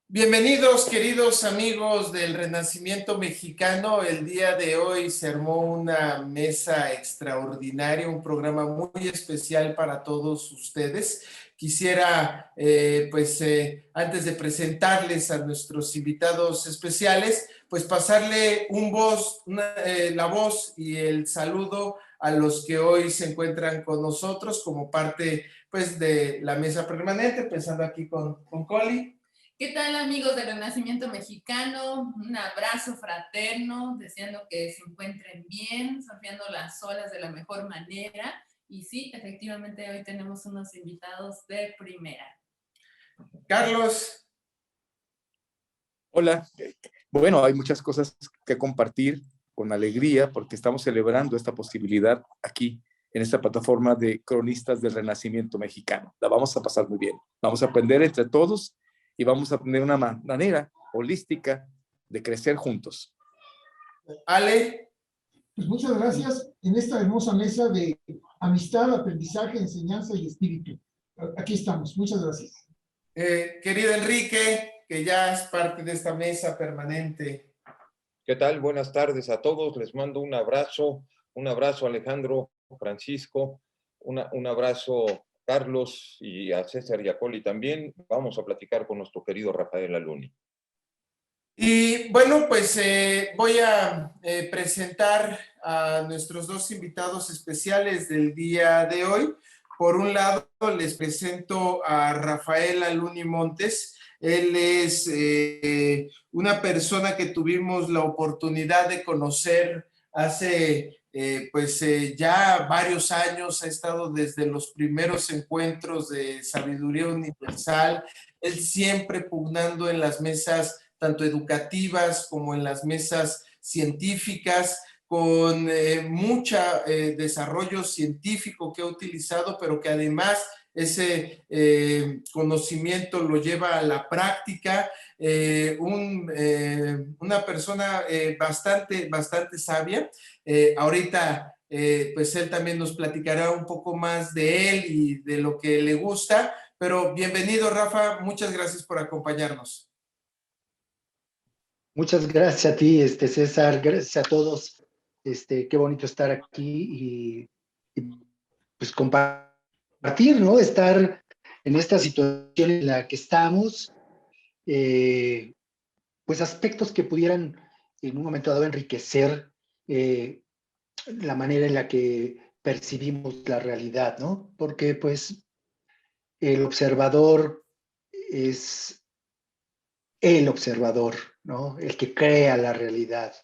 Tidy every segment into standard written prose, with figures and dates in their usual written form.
Bienvenidos, queridos amigos del Renacimiento Mexicano. El día de hoy se armó una mesa extraordinaria, un programa muy especial para todos ustedes. Quisiera, antes de presentarles a nuestros invitados especiales, pues pasarle la voz y el saludo a los que hoy se encuentran con nosotros como parte, pues, de la mesa permanente, empezando aquí con Coli. ¿Qué tal, amigos del Renacimiento Mexicano? Un abrazo fraterno, deseando que se encuentren bien, surfeando las olas de la mejor manera. Y sí, efectivamente, hoy tenemos unos invitados de primera. Carlos. Hola. Bueno, hay muchas cosas que compartir con alegría porque estamos celebrando esta posibilidad aquí en esta plataforma de cronistas del Renacimiento Mexicano. La vamos a pasar muy bien. Vamos a aprender entre todos y vamos a tener una manera holística de crecer juntos. Ale. Pues muchas gracias en esta hermosa mesa de amistad, aprendizaje, enseñanza y espíritu. Aquí estamos. Muchas gracias. Querido Enrique, que ya es parte de esta mesa permanente. ¿Qué tal? Buenas tardes a todos. Les mando un abrazo Alejandro, Francisco, un abrazo Carlos y a César y a Coli también. Vamos a platicar con nuestro querido Rafael Aluni. Y bueno, pues voy a presentar a nuestros dos invitados especiales del día de hoy. Por un lado, les presento a Rafael Aluni Montes. Él es una persona que tuvimos la oportunidad de conocer hace ya varios años. Ha estado desde los primeros encuentros de Sabiduría Universal. Él siempre pugnando en las mesas tanto educativas como en las mesas científicas, con mucho desarrollo científico que ha utilizado, pero que además ese conocimiento lo lleva a la práctica. Una persona bastante sabia. Ahorita pues él también nos platicará un poco más de él y de lo que le gusta, pero bienvenido, Rafa, muchas gracias por acompañarnos. Muchas gracias a ti, César, gracias a todos. Qué bonito estar aquí y pues compartir, ¿no? Estar en esta situación en la que estamos, pues aspectos que pudieran en un momento dado enriquecer la manera en la que percibimos la realidad, ¿no? Porque pues el observador es el observador, ¿no? El que crea la realidad,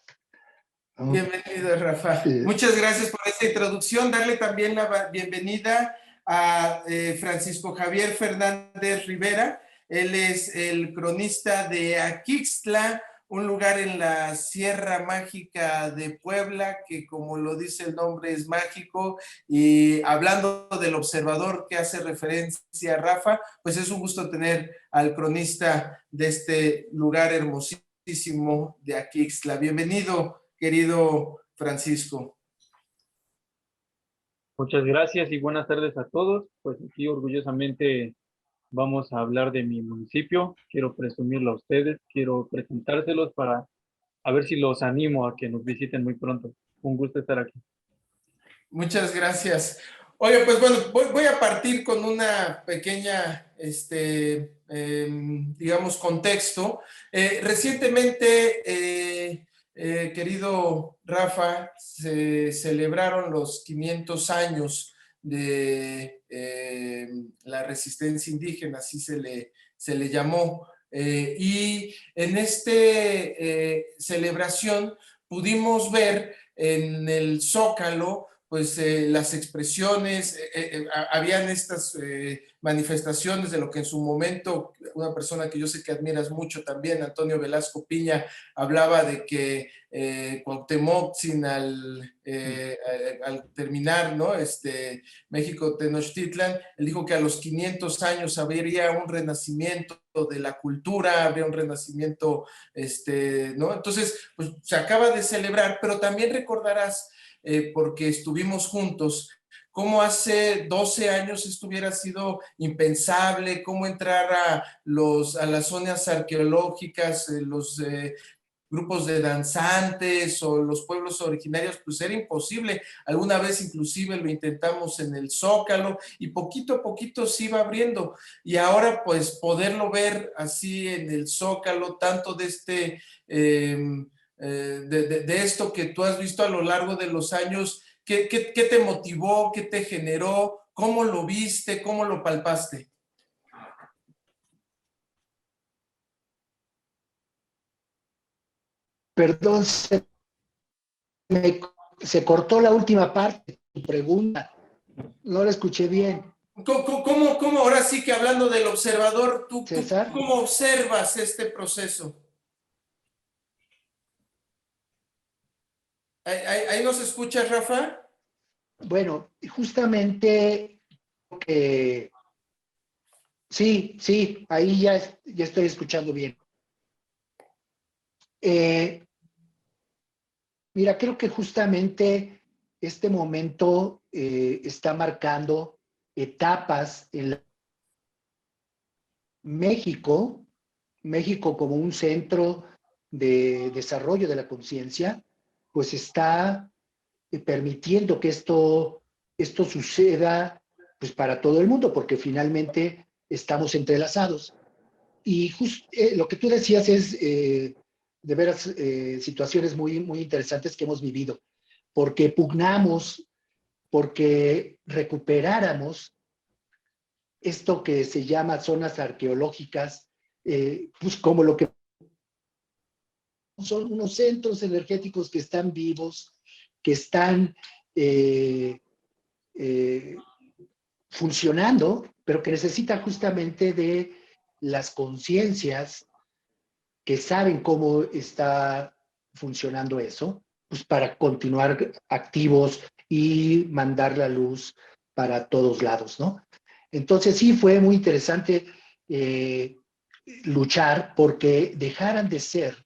¿no? Bienvenido, Rafa. Muchas gracias por esta introducción. Darle también la bienvenida a Francisco Javier Fernández Rivera. Él es el cronista de Aquixtla, un lugar en la Sierra Mágica de Puebla, que como lo dice el nombre es mágico. Y hablando del observador que hace referencia a Rafa, pues es un gusto tener al cronista de este lugar hermosísimo de Aquixtla. Bienvenido, querido Francisco. Muchas gracias y buenas tardes a todos. Pues aquí orgullosamente vamos a hablar de mi municipio. Quiero presumirlo a ustedes, quiero presentárselos para a ver si los animo a que nos visiten muy pronto. Un gusto estar aquí. Muchas gracias. Oye, pues bueno, voy a partir con una pequeña, digamos, contexto. Recientemente, querido Rafa, se celebraron los 500 años de la resistencia indígena, así se le llamó. Y en esta celebración pudimos ver en el Zócalo pues las expresiones, habían estas manifestaciones de lo que en su momento, una persona que yo sé que admiras mucho también, Antonio Velasco Piña, hablaba de que Cuauhtémoc al terminar, ¿no? México Tenochtitlan, él dijo que a los 500 años habría un renacimiento de la cultura, habría un renacimiento, ¿no? Entonces, pues se acaba de celebrar, pero también recordarás porque estuvimos juntos cómo hace 12 años esto hubiera sido impensable, cómo entrar a las zonas arqueológicas, los grupos de danzantes o los pueblos originarios, pues era imposible. Alguna vez inclusive lo intentamos en el Zócalo y poquito a poquito se iba abriendo. Y ahora pues poderlo ver así en el Zócalo, tanto de de esto que tú has visto a lo largo de los años, ¿qué te motivó? ¿Qué te generó? ¿Cómo lo viste? ¿Cómo lo palpaste? Perdón, me- se cortó la última parte de tu pregunta. No la escuché bien. ¿Cómo ahora sí que hablando del observador, tú César, cómo observas este proceso? ¿Ahí nos escuchas, Rafa? bueno, justamente sí, sí, ahí ya estoy escuchando bien. Eh, Mira, creo que justamente este momento está marcando etapas en México, México como un centro de desarrollo de la conciencia, pues está permitiendo que esto suceda pues para todo el mundo, porque finalmente estamos entrelazados. Y lo que tú decías es de veras situaciones muy interesantes que hemos vivido, porque pugnamos, porque recuperáramos esto que se llama zonas arqueológicas, pues como lo que son unos centros energéticos que están vivos, que están eh, eh, funcionando, pero que necesitan justamente de las conciencias que saben cómo está funcionando eso, pues para continuar activos y mandar la luz para todos lados, ¿no? Entonces sí fue muy interesante eh, luchar porque dejaran de ser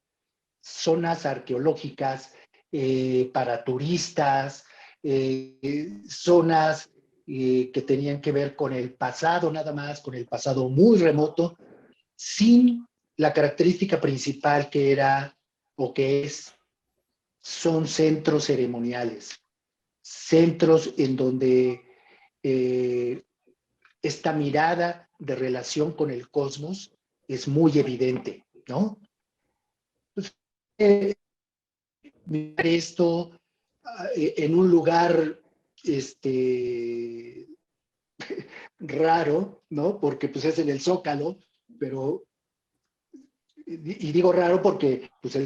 zonas arqueológicas para turistas, zonas que tenían que ver con el pasado nada más, con el pasado muy remoto, sin la característica principal que era o que son centros ceremoniales, centros en donde eh, esta mirada de relación con el cosmos es muy evidente, ¿no? Entonces, mirar esto en un lugar este, raro, ¿no? Porque pues es en el Zócalo, pero y digo raro porque pues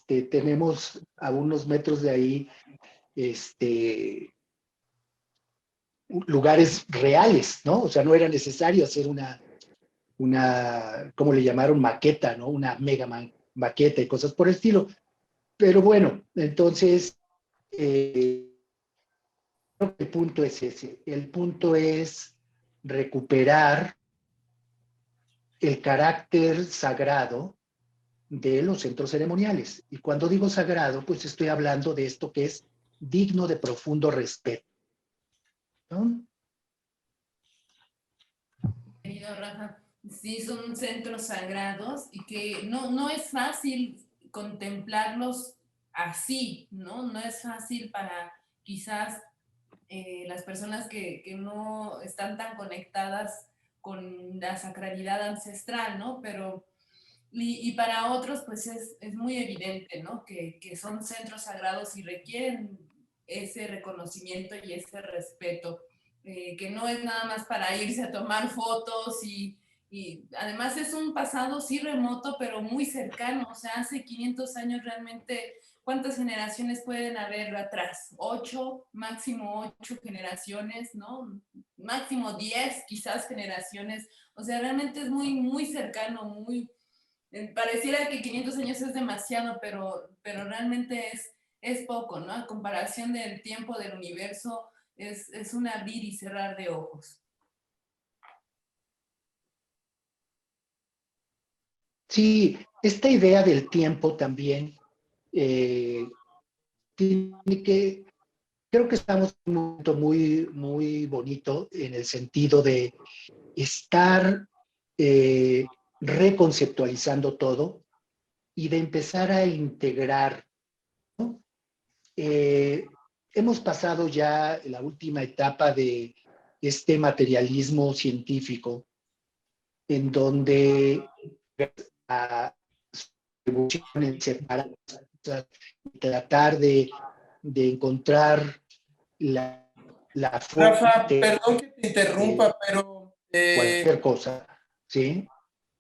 tenemos a unos metros de ahí lugares reales, ¿no? O sea, no era necesario hacer ¿cómo le llamaron? Maqueta, ¿no? Una mega maqueta y cosas por el estilo. Pero bueno, entonces, el punto es ese. El punto es recuperar el carácter sagrado de los centros ceremoniales. Y cuando digo sagrado, pues estoy hablando de esto que es digno de profundo respeto, ¿no? Querido Rafa, sí son centros sagrados y que no es fácil contemplarlos así, ¿no? No es fácil para quizás las personas que no están tan conectadas con la sacralidad ancestral, ¿no? Pero, y para otros, pues es muy evidente, ¿no? Que son centros sagrados y requieren ese reconocimiento y ese respeto, que no es nada más para irse a tomar fotos y además es un pasado sí remoto, pero muy cercano, o sea, hace 500 años realmente. ¿Cuántas generaciones pueden haber atrás? 8, máximo 8 generaciones, ¿no? Máximo 10, quizás generaciones. O sea, realmente es muy cercano, pareciera que 500 años es demasiado, pero realmente es poco, ¿no? A comparación del tiempo del universo, es un abrir y cerrar de ojos. Sí, esta idea del tiempo también eh, tiene que creo que estamos en un momento muy, muy bonito en el sentido de estar reconceptualizando todo y de empezar a integrar, ¿no? Hemos pasado ya la última etapa de este materialismo científico, en donde a soluciones separadas, tratar de encontrar la Rafa, fuente perdón que te de interrumpa, pero cualquier cosa, ¿sí?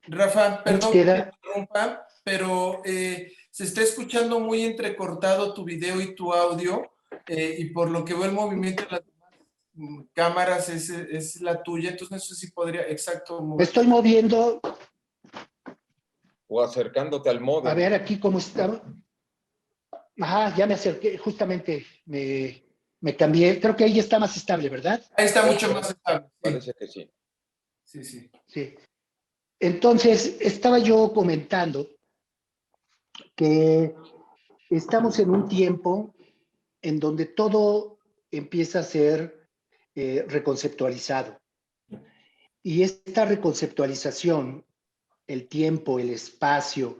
Rafa, Nos perdón que te queda, interrumpa, pero se está escuchando muy entrecortado tu video y tu audio, y por lo que veo el movimiento de las cámaras es la tuya, entonces no sé si podría, exacto, me estoy moviendo, O acercándote al a módem. ver aquí cómo está. Ajá, ya me acerqué, justamente me cambié, creo que ahí está más estable, ¿verdad? ahí está mucho más estable. Parece que sí. Sí, sí. Sí. Entonces, estaba yo comentando que estamos en un tiempo en donde todo empieza a ser reconceptualizado. Y esta reconceptualización, el tiempo, el espacio,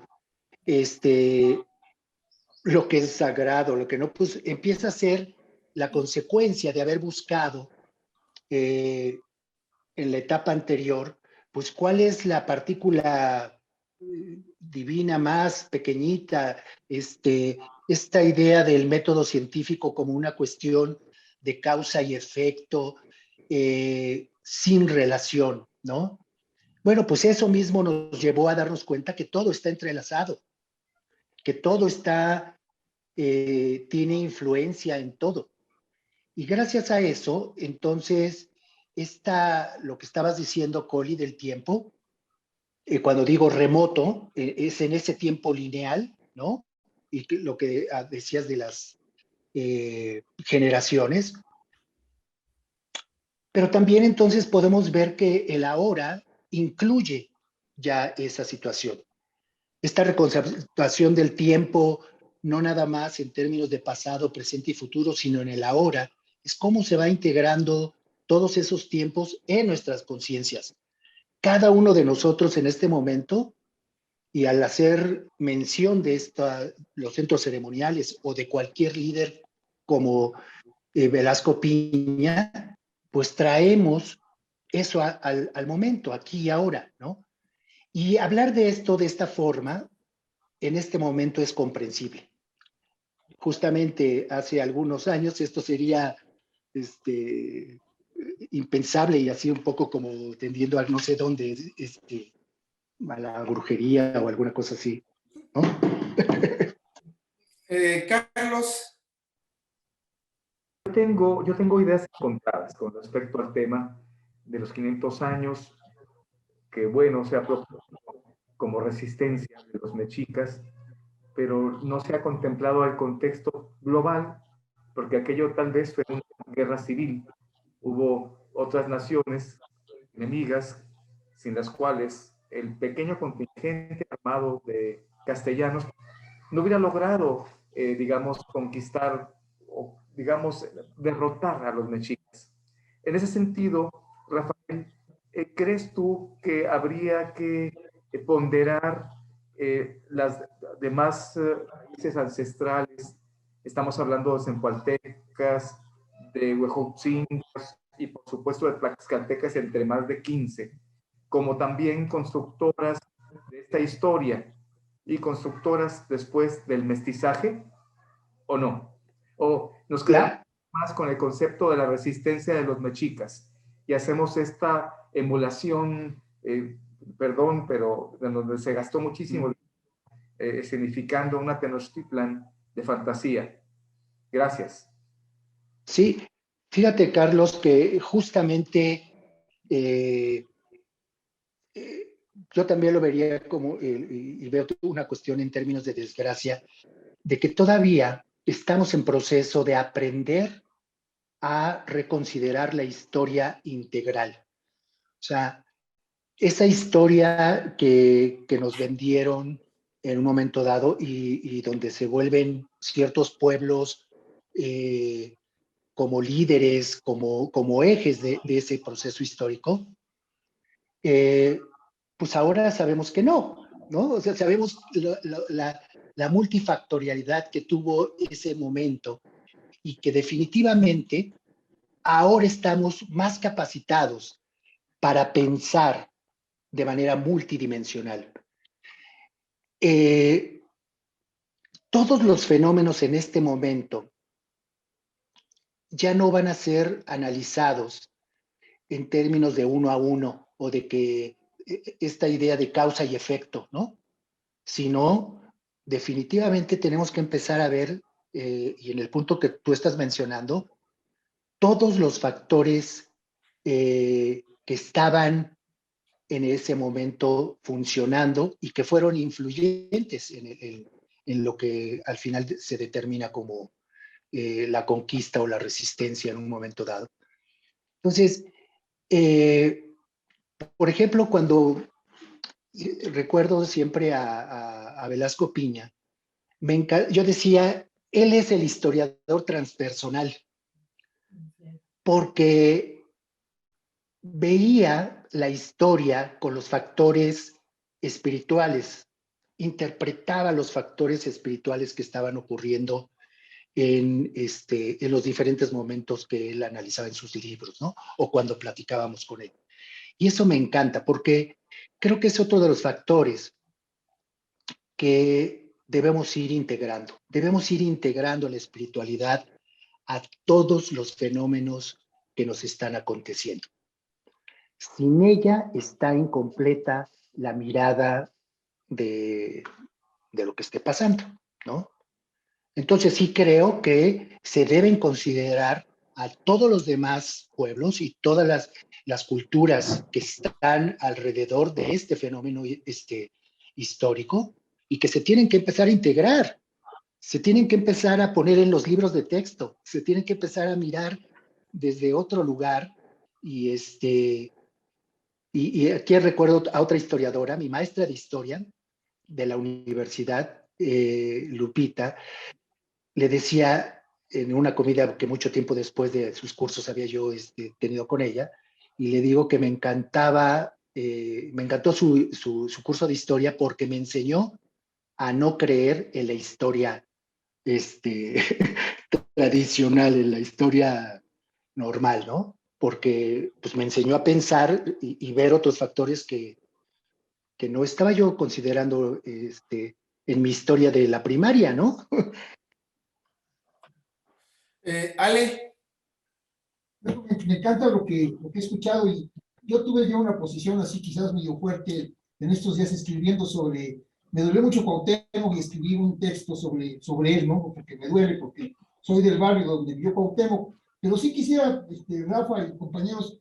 lo que es sagrado, lo que no, pues empieza a ser la consecuencia de haber buscado en la etapa anterior, pues cuál es la partícula divina más pequeñita, esta idea del método científico como una cuestión de causa y efecto sin relación, ¿no? Bueno, pues eso mismo nos llevó a darnos cuenta que todo está entrelazado, que todo tiene influencia en todo. Y gracias a eso, entonces, lo que estabas diciendo, Coli, del tiempo, cuando digo remoto, es en ese tiempo lineal, ¿no? Y lo que decías de las generaciones. Pero también entonces podemos ver que el ahora incluye ya esa situación. Esta reconceptuación del tiempo, no nada más en términos de pasado, presente y futuro, sino en el ahora, es cómo se va integrando todos esos tiempos en nuestras conciencias. Cada uno de nosotros en este momento, y al hacer mención de los centros ceremoniales o de cualquier líder como Velasco Piña, pues traemos eso al momento, aquí y ahora, ¿no? Y hablar de esto de esta forma, en este momento es comprensible. Justamente hace algunos años esto sería impensable y así un poco como tendiendo a no sé dónde, a la brujería o alguna cosa así, ¿no? Carlos, Yo tengo ideas encontradas con respecto al tema de los 500 años, que bueno, se ha propuesto como resistencia de los mexicas, pero no se ha contemplado el contexto global, porque aquello tal vez fue una guerra civil. Hubo otras naciones enemigas sin las cuales el pequeño contingente armado de castellanos no hubiera logrado, digamos, conquistar o, digamos, derrotar a los mexicas. En ese sentido, Rafael, ¿crees tú que habría que ponderar las demás países ancestrales? Estamos hablando de zempoaltecas, de huejotzincas y por supuesto de tlaxcaltecas entre más de 15, como también constructoras de esta historia y constructoras después del mestizaje, ¿o no? ¿O nos quedamos más con el concepto de la resistencia de los mexicas y hacemos esta emulación, perdón, pero en donde se gastó muchísimo, significando una Tenochtitlan de fantasía? Gracias. Sí, fíjate, Carlos, que justamente yo también lo vería como, y veo una cuestión en términos de desgracia, de que todavía estamos en proceso de aprender a reconsiderar la historia integral. O sea, esa historia que nos vendieron en un momento dado y donde se vuelven ciertos pueblos como líderes, como ejes de ese proceso histórico, pues ahora sabemos que no, ¿no? O sea, sabemos la multifactorialidad que tuvo ese momento y que definitivamente ahora estamos más capacitados para pensar de manera multidimensional. Todos los fenómenos en este momento ya no van a ser analizados en términos de uno a uno o de que esta idea de causa y efecto, ¿no? Sino definitivamente tenemos que empezar a ver, y en el punto que tú estás mencionando, todos los factores que estaban en ese momento funcionando y que fueron influyentes en lo que al final se determina como la conquista o la resistencia en un momento dado. Entonces, por ejemplo, cuando recuerdo siempre a Velasco Piña, yo decía, él es el historiador transpersonal, porque veía la historia con los factores espirituales, interpretaba los factores espirituales que estaban ocurriendo en los diferentes momentos que él analizaba en sus libros, ¿no? O cuando platicábamos con él. Y eso me encanta, porque creo que es otro de los factores que debemos ir integrando. Debemos ir integrando la espiritualidad a todos los fenómenos que nos están aconteciendo. Sin ella está incompleta la mirada de lo que esté pasando, ¿no? Entonces sí creo que se deben considerar a todos los demás pueblos y todas las culturas que están alrededor de este fenómeno histórico y que se tienen que empezar a integrar, se tienen que empezar a poner en los libros de texto, se tienen que empezar a mirar desde otro lugar y y aquí recuerdo a otra historiadora, mi maestra de historia de la universidad, Lupita, le decía en una comida que mucho tiempo después de sus cursos había yo tenido con ella, y le digo que me encantó su curso de historia porque me enseñó a no creer en la historia tradicional, en la historia normal, ¿no? Porque pues, me enseñó a pensar y ver otros factores que no estaba yo considerando en mi historia de la primaria, ¿no? Ale. Me encanta lo que he escuchado y yo tuve ya una posición así quizás medio fuerte en estos días escribiendo me dolió mucho Cuauhtémoc y escribí un texto sobre él, ¿no? Porque me duele, porque soy del barrio donde vivió Cuauhtémoc, pero sí quisiera, Rafa y compañeros,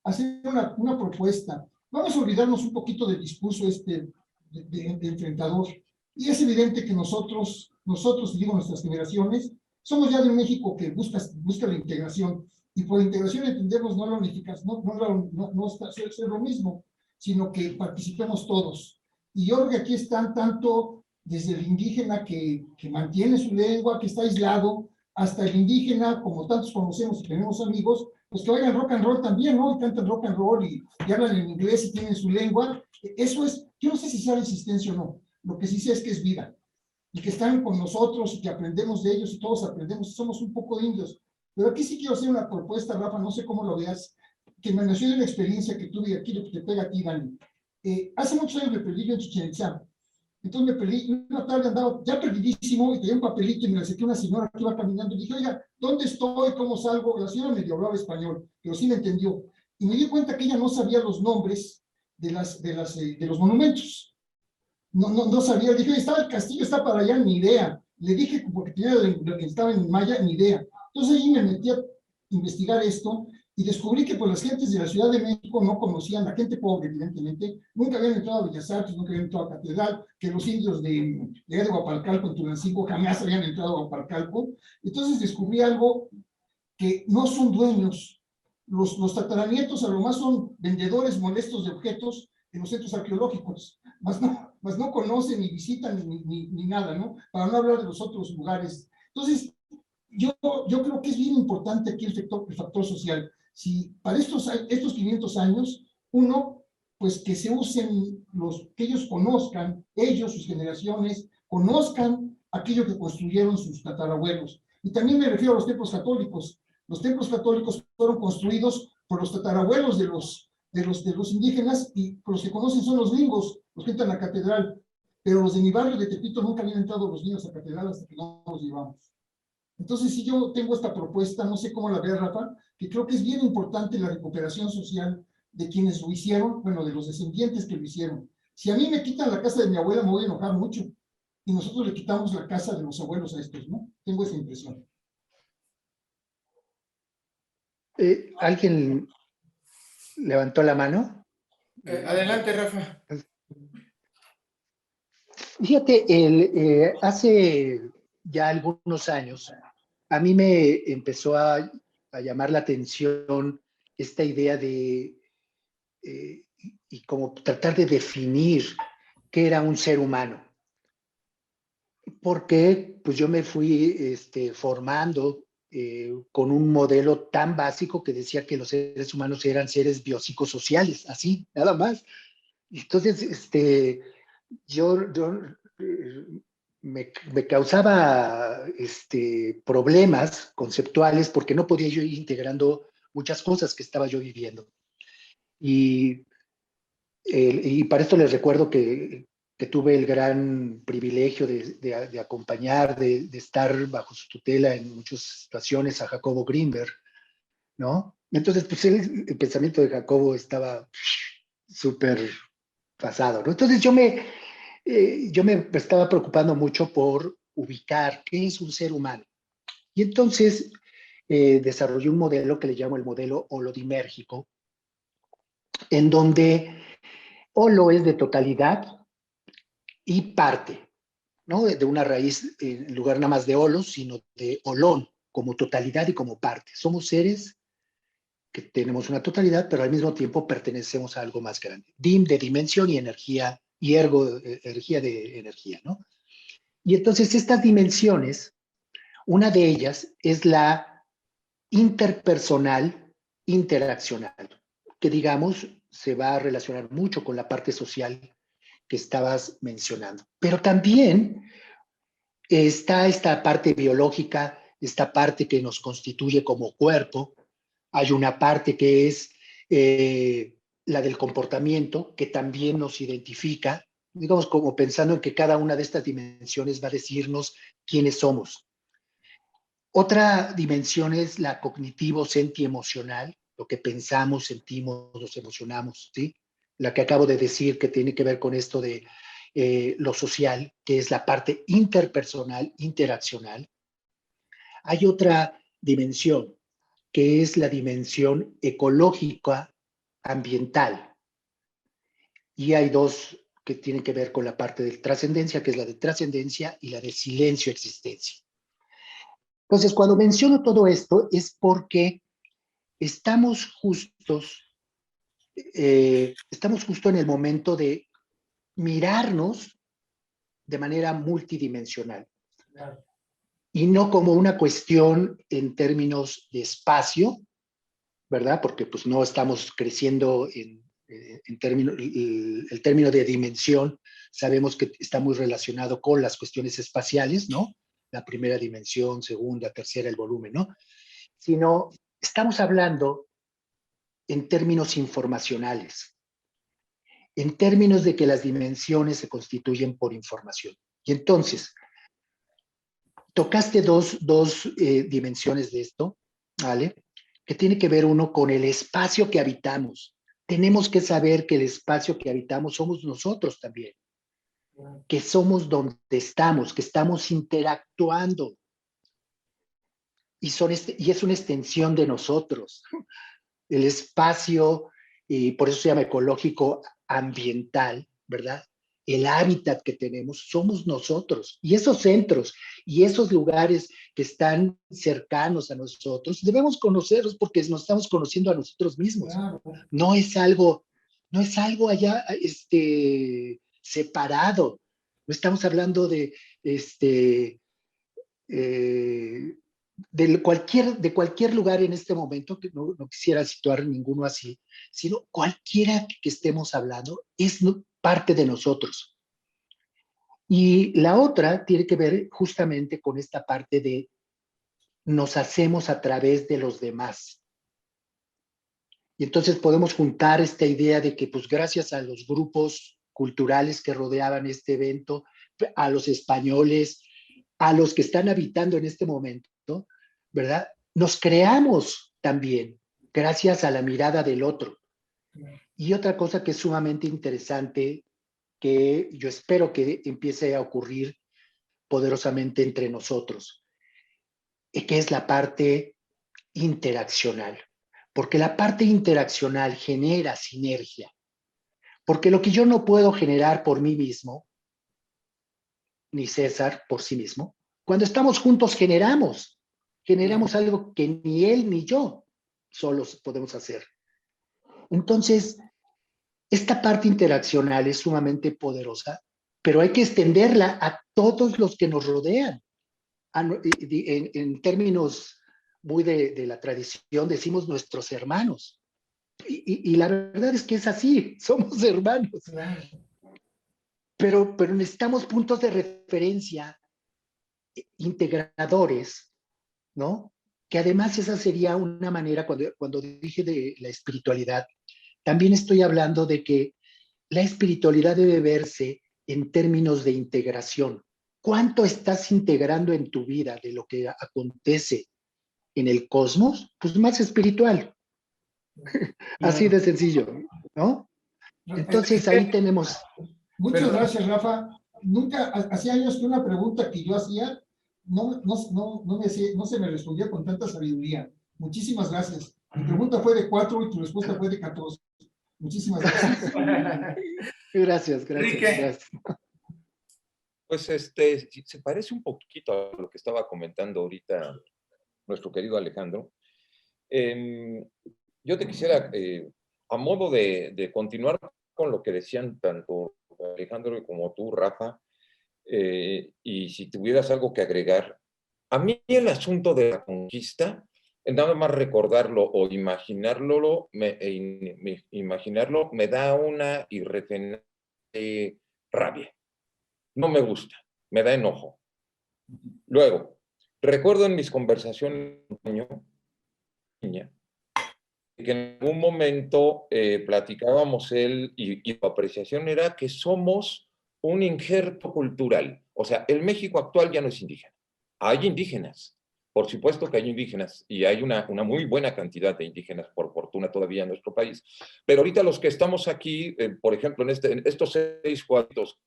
hacer una propuesta. Vamos a olvidarnos un poquito del discurso de enfrentador. Y es evidente que nosotros, digo nuestras generaciones, somos ya de un México que busca la integración. Y por integración entendemos no la unificación, no ser lo mismo, sino que participemos todos. Y yo creo que aquí están tanto desde el indígena que mantiene su lengua, que está aislado, hasta el indígena, como tantos conocemos y tenemos amigos, pues que oigan rock and roll también, ¿no? Y cantan rock and roll y hablan en inglés y tienen su lengua. Eso es, yo no sé si sea resistencia o no, lo que sí sé es que es vida. Y que están con nosotros y que aprendemos de ellos y todos aprendemos, somos un poco indios. Pero aquí sí quiero hacer una propuesta, Rafa, no sé cómo lo veas, que me nació de una experiencia que tuve aquí, lo que te pega a ti, Dani. Hace muchos años me perdí yo en Chichén Itzá. Entonces me perdí, una tarde andaba ya perdidísimo y tenía un papelito y me lo acerqué a una señora que iba caminando y dije, oiga, ¿dónde estoy? ¿Cómo salgo? La señora medio hablaba español, pero sí me entendió. Y me di cuenta que ella no sabía los nombres de los monumentos. No sabía, dije, estaba el castillo, está para allá, ni idea. Le dije, porque tenía lo que estaba en Maya, ni idea. Entonces ahí me metí a investigar esto y descubrí que pues las gentes de la Ciudad de México no conocían, la gente pobre evidentemente, nunca habían entrado a Bellas Artes, nunca habían entrado a Catedral, que los indios de Guapalcalco en Tulancingo jamás habían entrado a Guapalcalco. Entonces descubrí algo que no son dueños. Los tataranietos a lo más son vendedores molestos de objetos en los centros arqueológicos, más no conocen ni visitan ni nada, ¿no? Para no hablar de los otros lugares. Entonces, yo creo que es bien importante aquí el factor social. Si para estos 500 años, uno, pues que se usen que ellos conozcan, ellos, sus generaciones, conozcan aquello que construyeron sus tatarabuelos. Y también me refiero a los templos católicos. Los templos católicos fueron construidos por los tatarabuelos de los indígenas, y los que conocen son los gringos, los que entran a la catedral. Pero los de mi barrio de Tepito nunca habían entrado los niños a catedral hasta que no los llevamos. Entonces, si yo tengo esta propuesta, no sé cómo la ve Rafa, que creo que es bien importante la recuperación social de quienes lo hicieron, bueno, de los descendientes que lo hicieron. Si a mí me quitan la casa de mi abuela, me voy a enojar mucho. Y nosotros le quitamos la casa de los abuelos a estos, ¿no? Tengo esa impresión. ¿Alguien levantó la mano? Adelante, Rafa. Fíjate, hace ya algunos años, a mí me empezó a llamar la atención esta idea de, y como tratar de definir qué era un ser humano. Porque pues yo me fui formando con un modelo tan básico que decía que los seres humanos eran seres biopsicosociales, así, nada más. Entonces, yo me causaba problemas conceptuales porque no podía yo ir integrando muchas cosas que estaba yo viviendo. Y para esto les recuerdo que tuve el gran privilegio de acompañar, de estar bajo su tutela en muchas situaciones a Jacobo Greenberg, ¿no? Entonces, pues el pensamiento de Jacobo estaba súper pasado, ¿no? Entonces yo me estaba preocupando mucho por ubicar qué es un ser humano. Y entonces desarrollé un modelo que le llamo el modelo holodimérgico, en donde holo es de totalidad y parte, ¿no? De una raíz, en lugar nada más de holos, sino de holón, como totalidad y como parte. Somos seres que tenemos una totalidad, pero al mismo tiempo pertenecemos a algo más grande. Dim de dimensión y energía, y ergo, energía de energía, ¿no? Y entonces estas dimensiones, una de ellas es la interpersonal interaccional, que digamos se va a relacionar mucho con la parte social que estabas mencionando. Pero también está esta parte biológica, esta parte que nos constituye como cuerpo. Hay una parte que es la del comportamiento, que también nos identifica, digamos, como pensando en que cada una de estas dimensiones va a decirnos quiénes somos. Otra dimensión es la cognitivo-sentiemocional, lo que pensamos, sentimos, nos emocionamos, ¿sí? La que acabo de decir, que tiene que ver con esto de lo social, que es la parte interpersonal, interaccional. Hay otra dimensión, que es la dimensión ecológica ambiental. Y hay dos que tienen que ver con la parte de trascendencia, que es la de trascendencia y la de silencio-existencia. Entonces, cuando menciono todo esto es porque estamos justo en el momento de mirarnos de manera multidimensional. Claro. Y no como una cuestión en términos de espacio, ¿verdad? Porque pues no estamos creciendo en términos, el término de dimensión, sabemos que está muy relacionado con las cuestiones espaciales, ¿no? La primera dimensión, segunda, tercera, el volumen, ¿no? Sino estamos hablando en términos informacionales, en términos de que las dimensiones se constituyen por información. Y entonces, tocaste dos dimensiones de esto, ¿vale? Que tiene que ver uno con el espacio que habitamos. Tenemos que saber que el espacio que habitamos somos nosotros también, que somos donde estamos, que estamos interactuando. Y es una extensión de nosotros. El espacio, y por eso se llama ecológico ambiental, ¿verdad? El hábitat que tenemos somos nosotros. Y esos centros y esos lugares que están cercanos a nosotros, debemos conocerlos porque nos estamos conociendo a nosotros mismos. Claro. No es algo allá separado. No estamos hablando de de cualquier lugar en este momento, que no quisiera situar ninguno así, sino cualquiera que estemos hablando es parte de nosotros. Y la otra tiene que ver justamente con esta parte de nos hacemos a través de los demás. Y entonces podemos juntar esta idea de que, pues, gracias a los grupos culturales que rodeaban este evento, a los españoles, a los que están habitando en este momento, ¿verdad? Nos creamos también, gracias a la mirada del otro. Y otra cosa que es sumamente interesante, que yo espero que empiece a ocurrir poderosamente entre nosotros, que es la parte interaccional. Porque la parte interaccional genera sinergia. Porque lo que yo no puedo generar por mí mismo, ni César por sí mismo, cuando estamos juntos generamos algo que ni él ni yo solos podemos hacer. Entonces, esta parte interaccional es sumamente poderosa, pero hay que extenderla a todos los que nos rodean. En términos muy de la tradición, decimos nuestros hermanos. Y la verdad es que es así, somos hermanos. Pero necesitamos puntos de referencia integradores, ¿no? Que además esa sería una manera, cuando dije de la espiritualidad, también estoy hablando de que la espiritualidad debe verse en términos de integración. ¿Cuánto estás integrando en tu vida de lo que acontece en el cosmos? Pues más espiritual. Así de sencillo, ¿no? Entonces ahí tenemos... Muchas gracias, Rafa. Nunca, hacía años que una pregunta que yo hacía no se me respondía con tanta sabiduría. Muchísimas gracias. Mi pregunta fue de 4 y tu respuesta fue de 14. Muchísimas gracias. Gracias. Pues se parece un poquito a lo que estaba comentando ahorita nuestro querido Alejandro. Yo te quisiera, a modo de continuar con lo que decían tanto Alejandro como tú, Rafa, y si tuvieras algo que agregar, a mí el asunto de la conquista, nada más recordarlo o imaginarlo, me da una irretenable rabia. No me gusta, me da enojo. Luego, recuerdo en mis conversaciones con niña, que en algún momento platicábamos él y su apreciación era que somos un injerto cultural. O sea, el México actual ya no es indígena. Hay indígenas, por supuesto que hay indígenas y hay una muy buena cantidad de indígenas, por fortuna todavía en nuestro país. Pero ahorita los que estamos aquí, por ejemplo, en estos 6 cuadritos,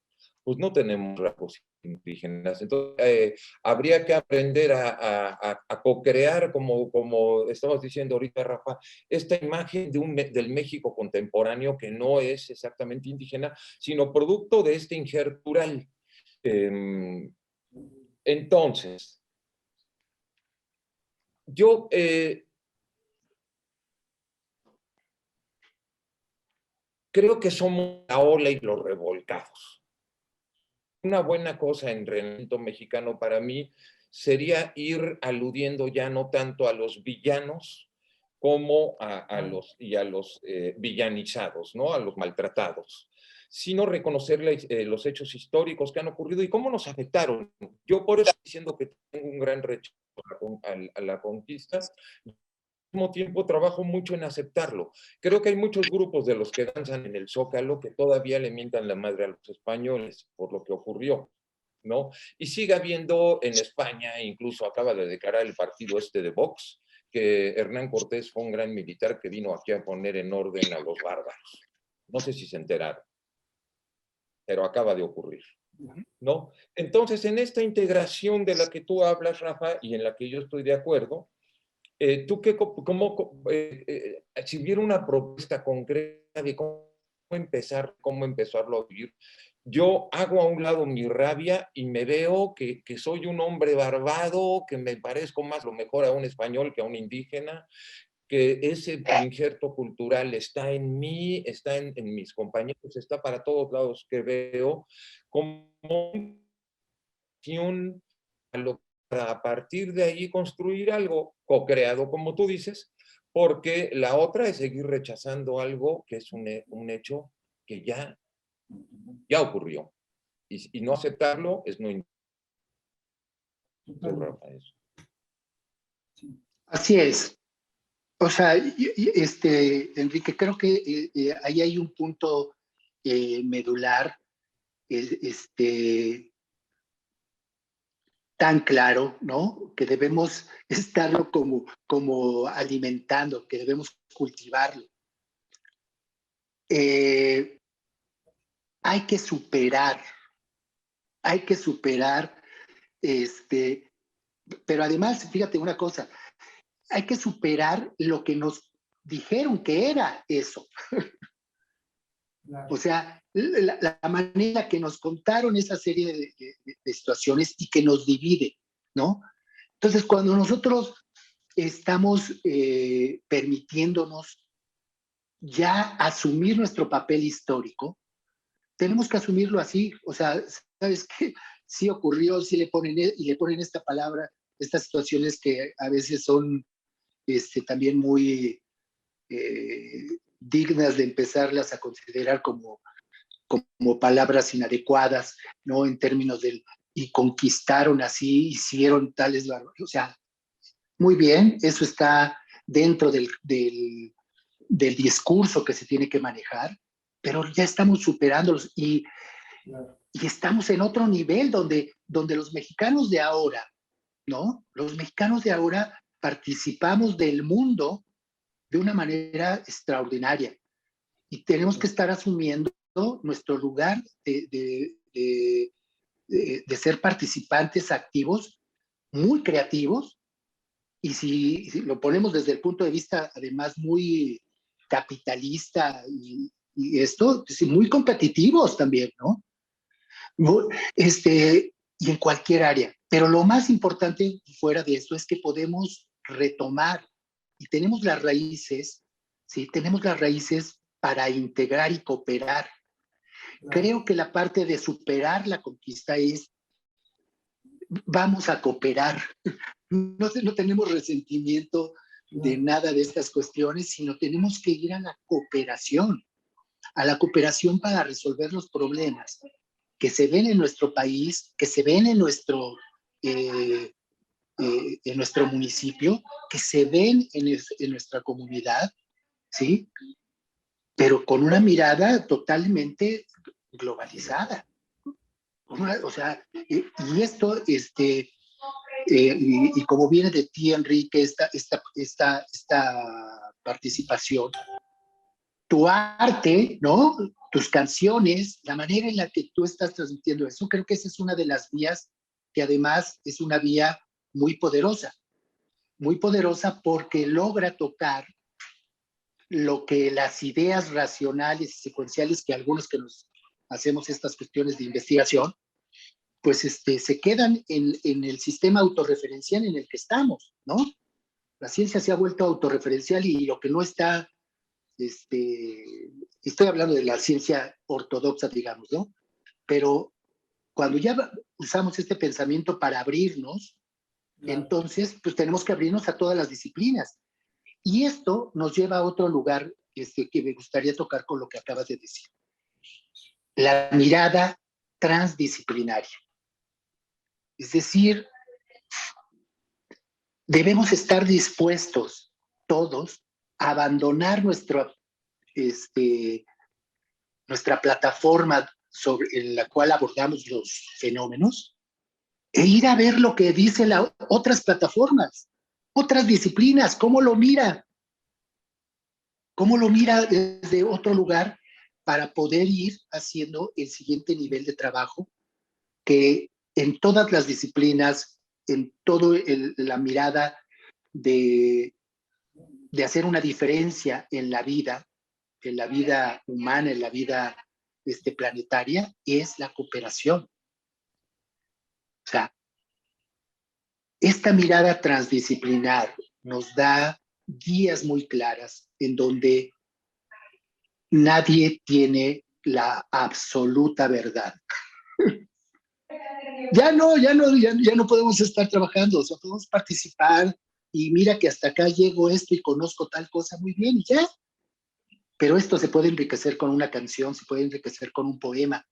pues no tenemos rasgos indígenas. Entonces, habría que aprender a co-crear, como estamos diciendo ahorita, Rafa, esta imagen del México contemporáneo que no es exactamente indígena, sino producto de este injerto cultural. Entonces, yo creo que somos la ola y los revolcados. Una buena cosa en Renacimiento Mexicano para mí sería ir aludiendo ya no tanto a los villanos como a los villanizados, ¿no? A los maltratados, sino reconocer los hechos históricos que han ocurrido y cómo nos afectaron. Yo por eso estoy diciendo que tengo un gran rechazo a la conquista. Al mismo tiempo trabajo mucho en aceptarlo. Creo que hay muchos grupos de los que danzan en el Zócalo que todavía le mientan la madre a los españoles por lo que ocurrió, ¿no? Y sigue habiendo en España, incluso acaba de declarar el partido de Vox, que Hernán Cortés fue un gran militar que vino aquí a poner en orden a los bárbaros. No sé si se enteraron, pero acaba de ocurrir, ¿no? Entonces, en esta integración de la que tú hablas, Rafa, y en la que yo estoy de acuerdo, ¿tú si hubiera una propuesta concreta de cómo empezarlo a vivir? Yo hago a un lado mi rabia y me veo que soy un hombre barbado, que me parezco más lo mejor a un español que a un indígena, que ese injerto cultural está en mí, está en mis compañeros, está para todos lados que veo como a lo a partir de ahí construir algo co-creado, como tú dices, porque la otra es seguir rechazando algo que es un hecho que ya ocurrió. Y no aceptarlo es no ocurra a eso. Así es. O sea, Enrique, creo que ahí hay un punto medular, tan claro, ¿no? Que debemos estarlo como alimentando, que debemos cultivarlo. Hay que superar, pero además, fíjate una cosa, hay que superar lo que nos dijeron que era eso. O sea, la manera que nos contaron esa serie de situaciones y que nos divide, ¿no? Entonces, cuando nosotros estamos permitiéndonos ya asumir nuestro papel histórico, tenemos que asumirlo así. O sea, ¿sabes qué? Sí ocurrió, sí le ponen esta palabra, estas situaciones que a veces son también muy dignas de empezarlas a considerar como palabras inadecuadas, ¿no? En términos del, y conquistaron así, hicieron tales barbaridades. O sea, muy bien, eso está dentro del discurso que se tiene que manejar, pero ya estamos superándolos y estamos en otro nivel donde los mexicanos de ahora, ¿no? Los mexicanos de ahora participamos del mundo de una manera extraordinaria y tenemos que estar asumiendo nuestro lugar de ser participantes activos, muy creativos, y si lo ponemos desde el punto de vista además muy capitalista y esto, muy competitivos también, ¿no? Y en cualquier área. Pero lo más importante fuera de esto es que podemos retomar y tenemos las raíces, ¿sí? Tenemos las raíces para integrar y cooperar. Creo que la parte de superar la conquista es, vamos a cooperar. No tenemos resentimiento de nada de estas cuestiones, sino tenemos que ir a la cooperación para resolver los problemas que se ven en nuestro país, que se ven en nuestro municipio, que se ven en nuestra comunidad, ¿sí? Pero con una mirada totalmente globalizada. O sea, y esto, y como viene de ti, Enrique, esta participación, tu arte, ¿no? Tus canciones, la manera en la que tú estás transmitiendo eso, creo que esa es una de las vías que además es una vía muy poderosa porque logra tocar lo que las ideas racionales y secuenciales que algunos que nos hacemos estas cuestiones de investigación, pues se quedan en el sistema autorreferencial en el que estamos, ¿no? La ciencia se ha vuelto autorreferencial y lo que no está, estoy hablando de la ciencia ortodoxa, digamos, ¿no? Pero cuando ya usamos este pensamiento para abrirnos, entonces, pues tenemos que abrirnos a todas las disciplinas. Y esto nos lleva a otro lugar que me gustaría tocar con lo que acabas de decir. La mirada transdisciplinaria. Es decir, debemos estar dispuestos todos a abandonar nuestra plataforma en la cual abordamos los fenómenos e ir a ver lo que dicen otras plataformas, otras disciplinas, cómo lo mira desde otro lugar para poder ir haciendo el siguiente nivel de trabajo que en todas las disciplinas, en toda la mirada de hacer una diferencia en la vida humana, en la vida planetaria, es la cooperación. O sea, esta mirada transdisciplinar nos da guías muy claras en donde nadie tiene la absoluta verdad. ya no podemos estar trabajando, o sea, podemos participar y mira que hasta acá llego esto y conozco tal cosa muy bien y ya. Pero esto se puede enriquecer con una canción, se puede enriquecer con un poema.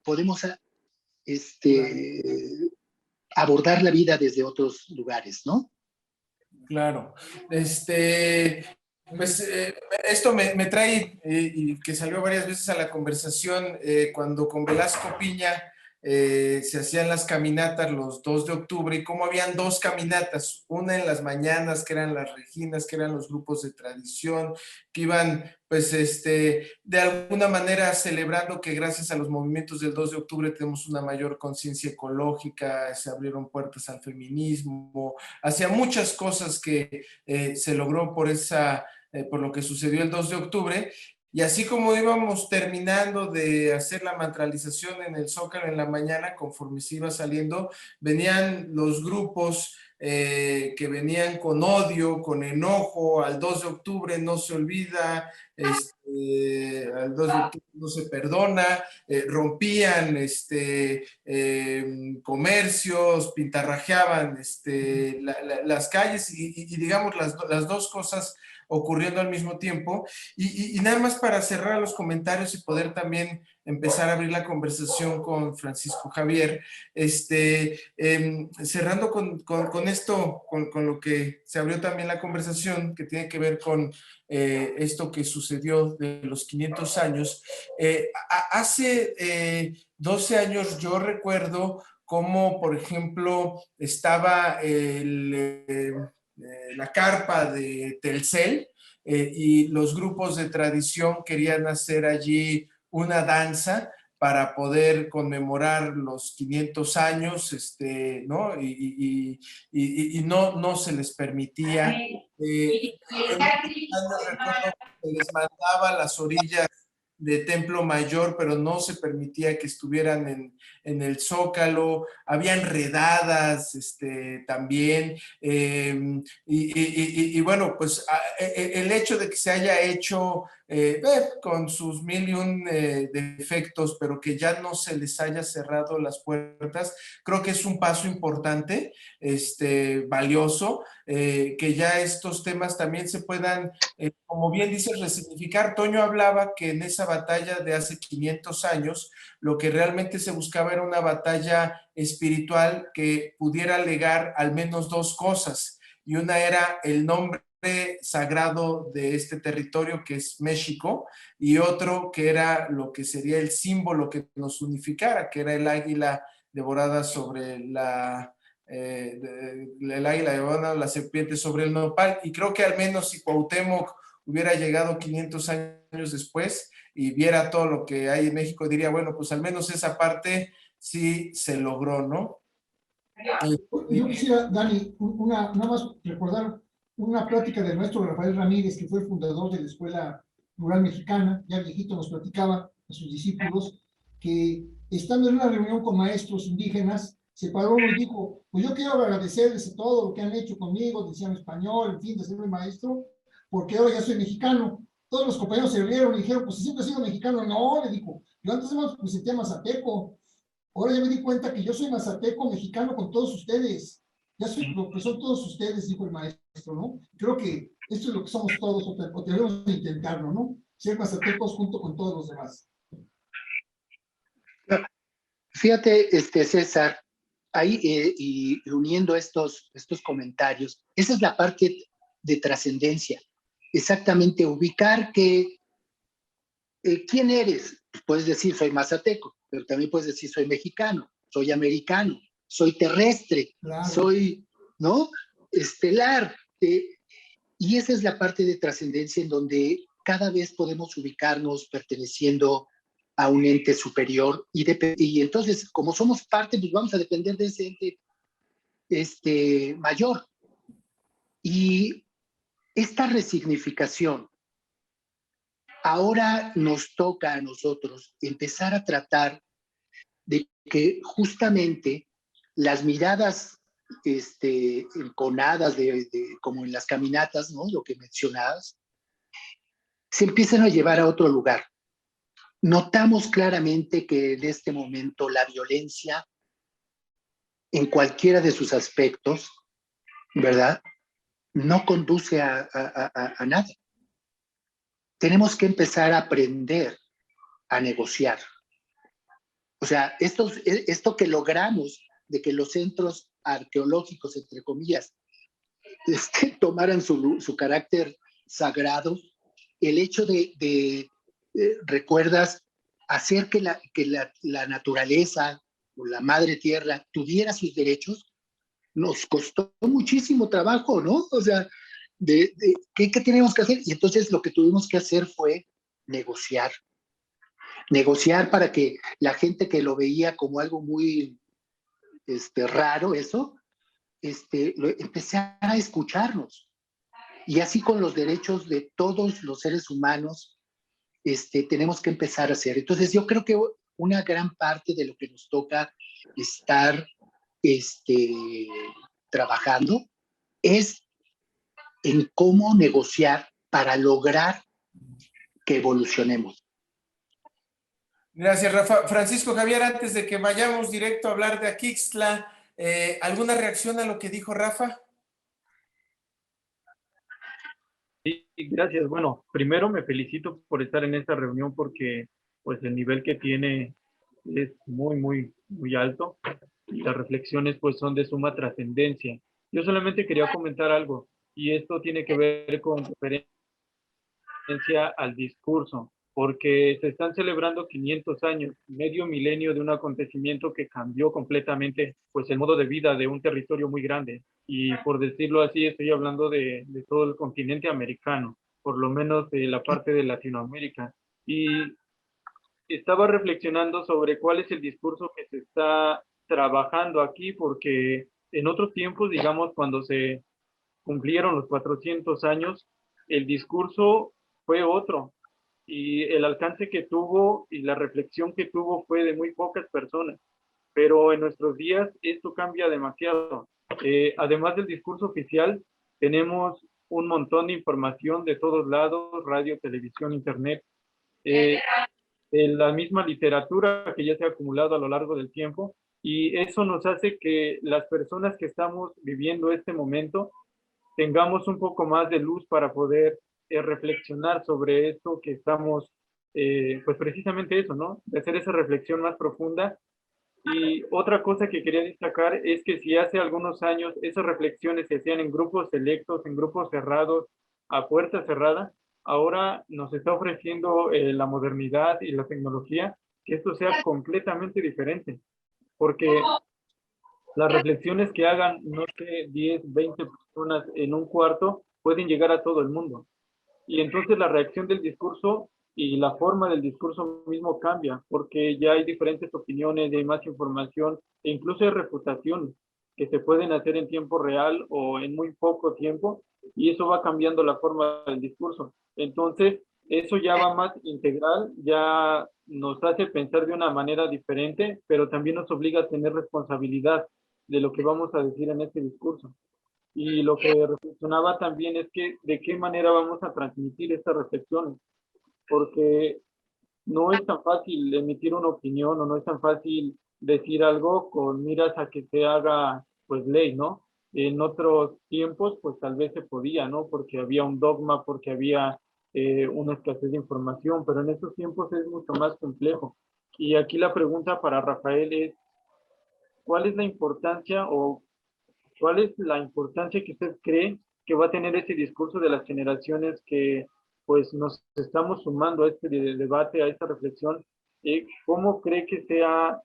Podemos abordar la vida desde otros lugares, ¿no? Claro. Pues esto me trae, y que salió varias veces a la conversación, cuando con Velasco Piña se hacían las caminatas los 2 de octubre, y cómo habían 2 caminatas, una en las mañanas, que eran las Reginas, que eran los grupos de tradición, que iban, pues, de alguna manera celebrando que gracias a los movimientos del 2 de octubre tenemos una mayor conciencia ecológica, se abrieron puertas al feminismo, hacia muchas cosas que se logró por lo que sucedió el 2 de octubre. Y así como íbamos terminando de hacer la mantralización en el Zócalo en la mañana, conforme se iba saliendo, venían los grupos que venían con odio, con enojo, al 2 de octubre no se olvida, al 2 de octubre no se perdona, rompían comercios, pintarrajeaban las calles y digamos las 2 cosas ocurriendo al mismo tiempo. Y nada más para cerrar los comentarios y poder también empezar a abrir la conversación con Francisco Javier, cerrando con esto, con lo que se abrió también la conversación, que tiene que ver con esto que sucedió de los 500 años. Hace 12 años yo recuerdo cómo, por ejemplo, estaba la carpa de Telcel, y los grupos de tradición querían hacer allí una danza para poder conmemorar los 500 años, ¿no? Y no se les permitía. Recuerdo que les mandaba las orillas de Templo Mayor, pero no se permitía que estuvieran en el Zócalo, habían redadas también, y bueno, pues el hecho de que se haya hecho con sus 1001 defectos, pero que ya no se les haya cerrado las puertas, creo que es un paso importante, valioso, que ya estos temas también se puedan, como bien dices, resignificar. Toño hablaba que en esa batalla de hace 500 años, lo que realmente se buscaba era una batalla espiritual que pudiera legar al menos 2 cosas, y una era el nombre sagrado de este territorio, que es México, y otro que era lo que sería el símbolo que nos unificara, que era el águila devorada sobre el águila devorada, la serpiente sobre el nopal. Y creo que al menos si Cuauhtémoc hubiera llegado 500 años después y viera todo lo que hay en México, diría, bueno, pues al menos esa parte sí se logró, ¿no? Yo quisiera, Dani, nada más recordar una plática del maestro Rafael Ramírez, que fue el fundador de la Escuela Rural Mexicana. Ya viejito nos platicaba a sus discípulos que, estando en una reunión con maestros indígenas, se paró y dijo: pues yo quiero agradecerles todo lo que han hecho conmigo, decían español, en fin, de ser mi maestro, porque ahora ya soy mexicano. Todos los compañeros se rieron y dijeron: pues si siempre he sido mexicano. No, le dijo, yo antes me sentía mazateco. Ahora ya me di cuenta que yo soy mazateco mexicano con todos ustedes. Ya soy lo que son todos ustedes, dijo el maestro, ¿no? Creo que esto es lo que somos todos, o debemos de intentarlo, ¿no? Ser mazatecos junto con todos los demás. Fíjate, César, ahí y uniendo estos comentarios, esa es la parte de trascendencia. Exactamente, ubicar que ¿quién eres? Pues puedes decir soy mazateco, pero también puedes decir soy mexicano, soy americano, soy terrestre, claro, soy, ¿no? Estelar. Y esa es la parte de trascendencia en donde cada vez podemos ubicarnos perteneciendo a un ente superior y entonces, como somos parte, pues vamos a depender de ese ente mayor. Y esta resignificación ahora nos toca a nosotros empezar a tratar de que justamente las miradas enconadas como en las caminatas, ¿no? Lo que mencionabas, se empiezan a llevar a otro lugar. Notamos claramente que en este momento la violencia en cualquiera de sus aspectos, ¿verdad? No conduce a nada. Tenemos que empezar a aprender a negociar. O sea, esto que logramos de que los centros arqueológicos, entre comillas, tomaran su carácter sagrado, el hecho recuerdas, hacer que la naturaleza o la madre tierra tuviera sus derechos, nos costó muchísimo trabajo, ¿no? O sea, ¿qué tenemos que hacer? Y entonces lo que tuvimos que hacer fue negociar. Negociar para que la gente que lo veía como algo muy raro, eso, empezara a escucharnos. Y así con los derechos de todos los seres humanos, tenemos que empezar a hacer. Entonces yo creo que una gran parte de lo que nos toca estar trabajando es en cómo negociar para lograr que evolucionemos. Gracias, Rafa. Francisco Javier, antes de que vayamos directo a hablar de Axixtla, ¿alguna reacción a lo que dijo Rafa? Sí, gracias. Bueno, primero me felicito por estar en esta reunión porque pues el nivel que tiene es muy, muy, muy alto y las reflexiones pues son de suma trascendencia. Yo solamente quería comentar algo y esto tiene que ver con referencia al discurso, porque se están celebrando 500 años, medio milenio de un acontecimiento que cambió completamente pues el modo de vida de un territorio muy grande. Y por decirlo así, estoy hablando de todo el continente americano, por lo menos de la parte de Latinoamérica. Y estaba reflexionando sobre cuál es el discurso que se está trabajando aquí, porque en otros tiempos, digamos, cuando se cumplieron los 400 años, el discurso fue otro y el alcance que tuvo y la reflexión que tuvo fue de muy pocas personas. Pero en nuestros días esto cambia demasiado. Además del discurso oficial, tenemos un montón de información de todos lados, radio, televisión, internet, la misma literatura que ya se ha acumulado a lo largo del tiempo, y eso nos hace que las personas que estamos viviendo este momento tengamos un poco más de luz para poder reflexionar sobre esto que estamos, pues precisamente eso, ¿no? De hacer esa reflexión más profunda. Y otra cosa que quería destacar es que si hace algunos años esas reflexiones se hacían en grupos selectos, en grupos cerrados, a puerta cerrada, ahora nos está ofreciendo la modernidad y la tecnología que esto sea completamente diferente, porque las reflexiones que hagan, no sé, 10, 20 personas en un cuarto pueden llegar a todo el mundo. Y entonces la reacción del discurso y la forma del discurso mismo cambia, porque ya hay diferentes opiniones, hay más información e incluso hay refutaciones que se pueden hacer en tiempo real o en muy poco tiempo, y eso va cambiando la forma del discurso. Entonces, eso ya va más integral, ya nos hace pensar de una manera diferente, pero también nos obliga a tener responsabilidad de lo que vamos a decir en este discurso. Y lo que reflexionaba también es que de qué manera vamos a transmitir estas reflexiones, porque no es tan fácil emitir una opinión o no es tan fácil decir algo con miras a que se haga pues ley, ¿no? En otros tiempos pues tal vez se podía, ¿no? Porque había un dogma, porque había una escasez de información, pero en estos tiempos es mucho más complejo. Y aquí la pregunta para Rafael es, ¿cuál es la importancia o cuál es la importancia que usted cree que va a tener ese discurso de las generaciones que pues nos estamos sumando a este debate, a esta reflexión? ¿Cómo cree que sea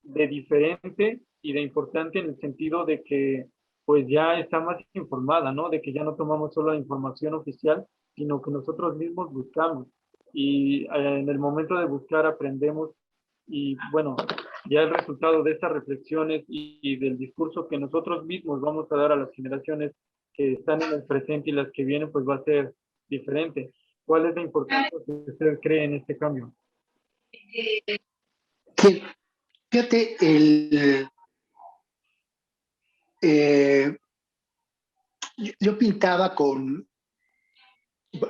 de diferente y de importante en el sentido de que pues ya está más informada, ¿no? De que ya no tomamos solo la información oficial, sino que nosotros mismos buscamos y en el momento de buscar aprendemos y bueno, ya el resultado de estas reflexiones y del discurso que nosotros mismos vamos a dar a las generaciones que están en el presente y las que vienen, pues va a ser diferente. ¿Cuál es la importancia que usted cree en este cambio? Fíjate, yo pintaba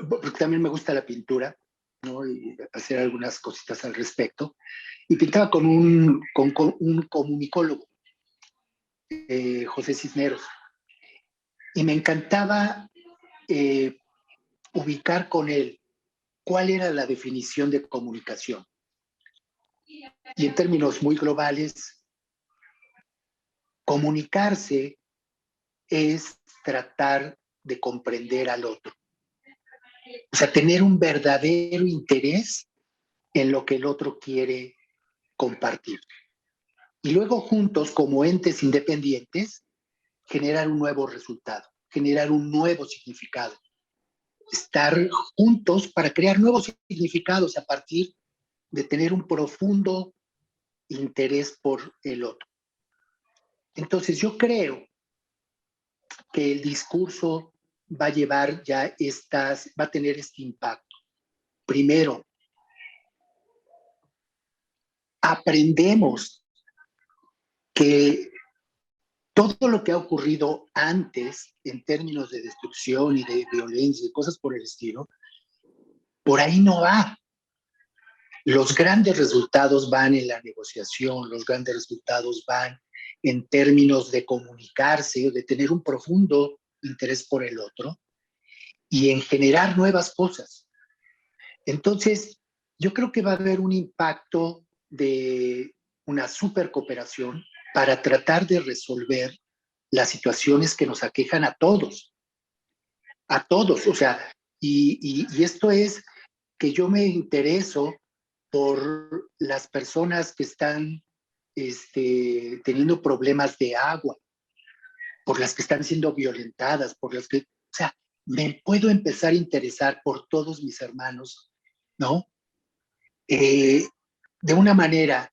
porque también me gusta la pintura, ¿no? Y hacer algunas cositas al respecto, y pintaba con un comunicólogo. José Cisneros. Y me encantaba ubicar con él cuál era la definición de comunicación. Y en términos muy globales, comunicarse es tratar de comprender al otro. O sea, tener un verdadero interés en lo que el otro quiere compartir. Y luego juntos, como entes independientes, generar un nuevo resultado, generar un nuevo significado. Estar juntos para crear nuevos significados a partir de tener un profundo interés por el otro. Entonces yo creo que el discurso va a llevar ya va a tener este impacto. Primero, aprendemos que todo lo que ha ocurrido antes en términos de destrucción y de violencia y cosas por el estilo, por ahí no va. Los grandes resultados van en la negociación, los grandes resultados van en términos de comunicarse, de tener un profundo interés por el otro y en generar nuevas cosas. Entonces, yo creo que va a haber un impacto de una super cooperación para tratar de resolver las situaciones que nos aquejan a todos, o sea, y esto es que yo me intereso por las personas que están teniendo problemas de agua, por las que están siendo violentadas, o sea, me puedo empezar a interesar por todos mis hermanos, ¿no? De una manera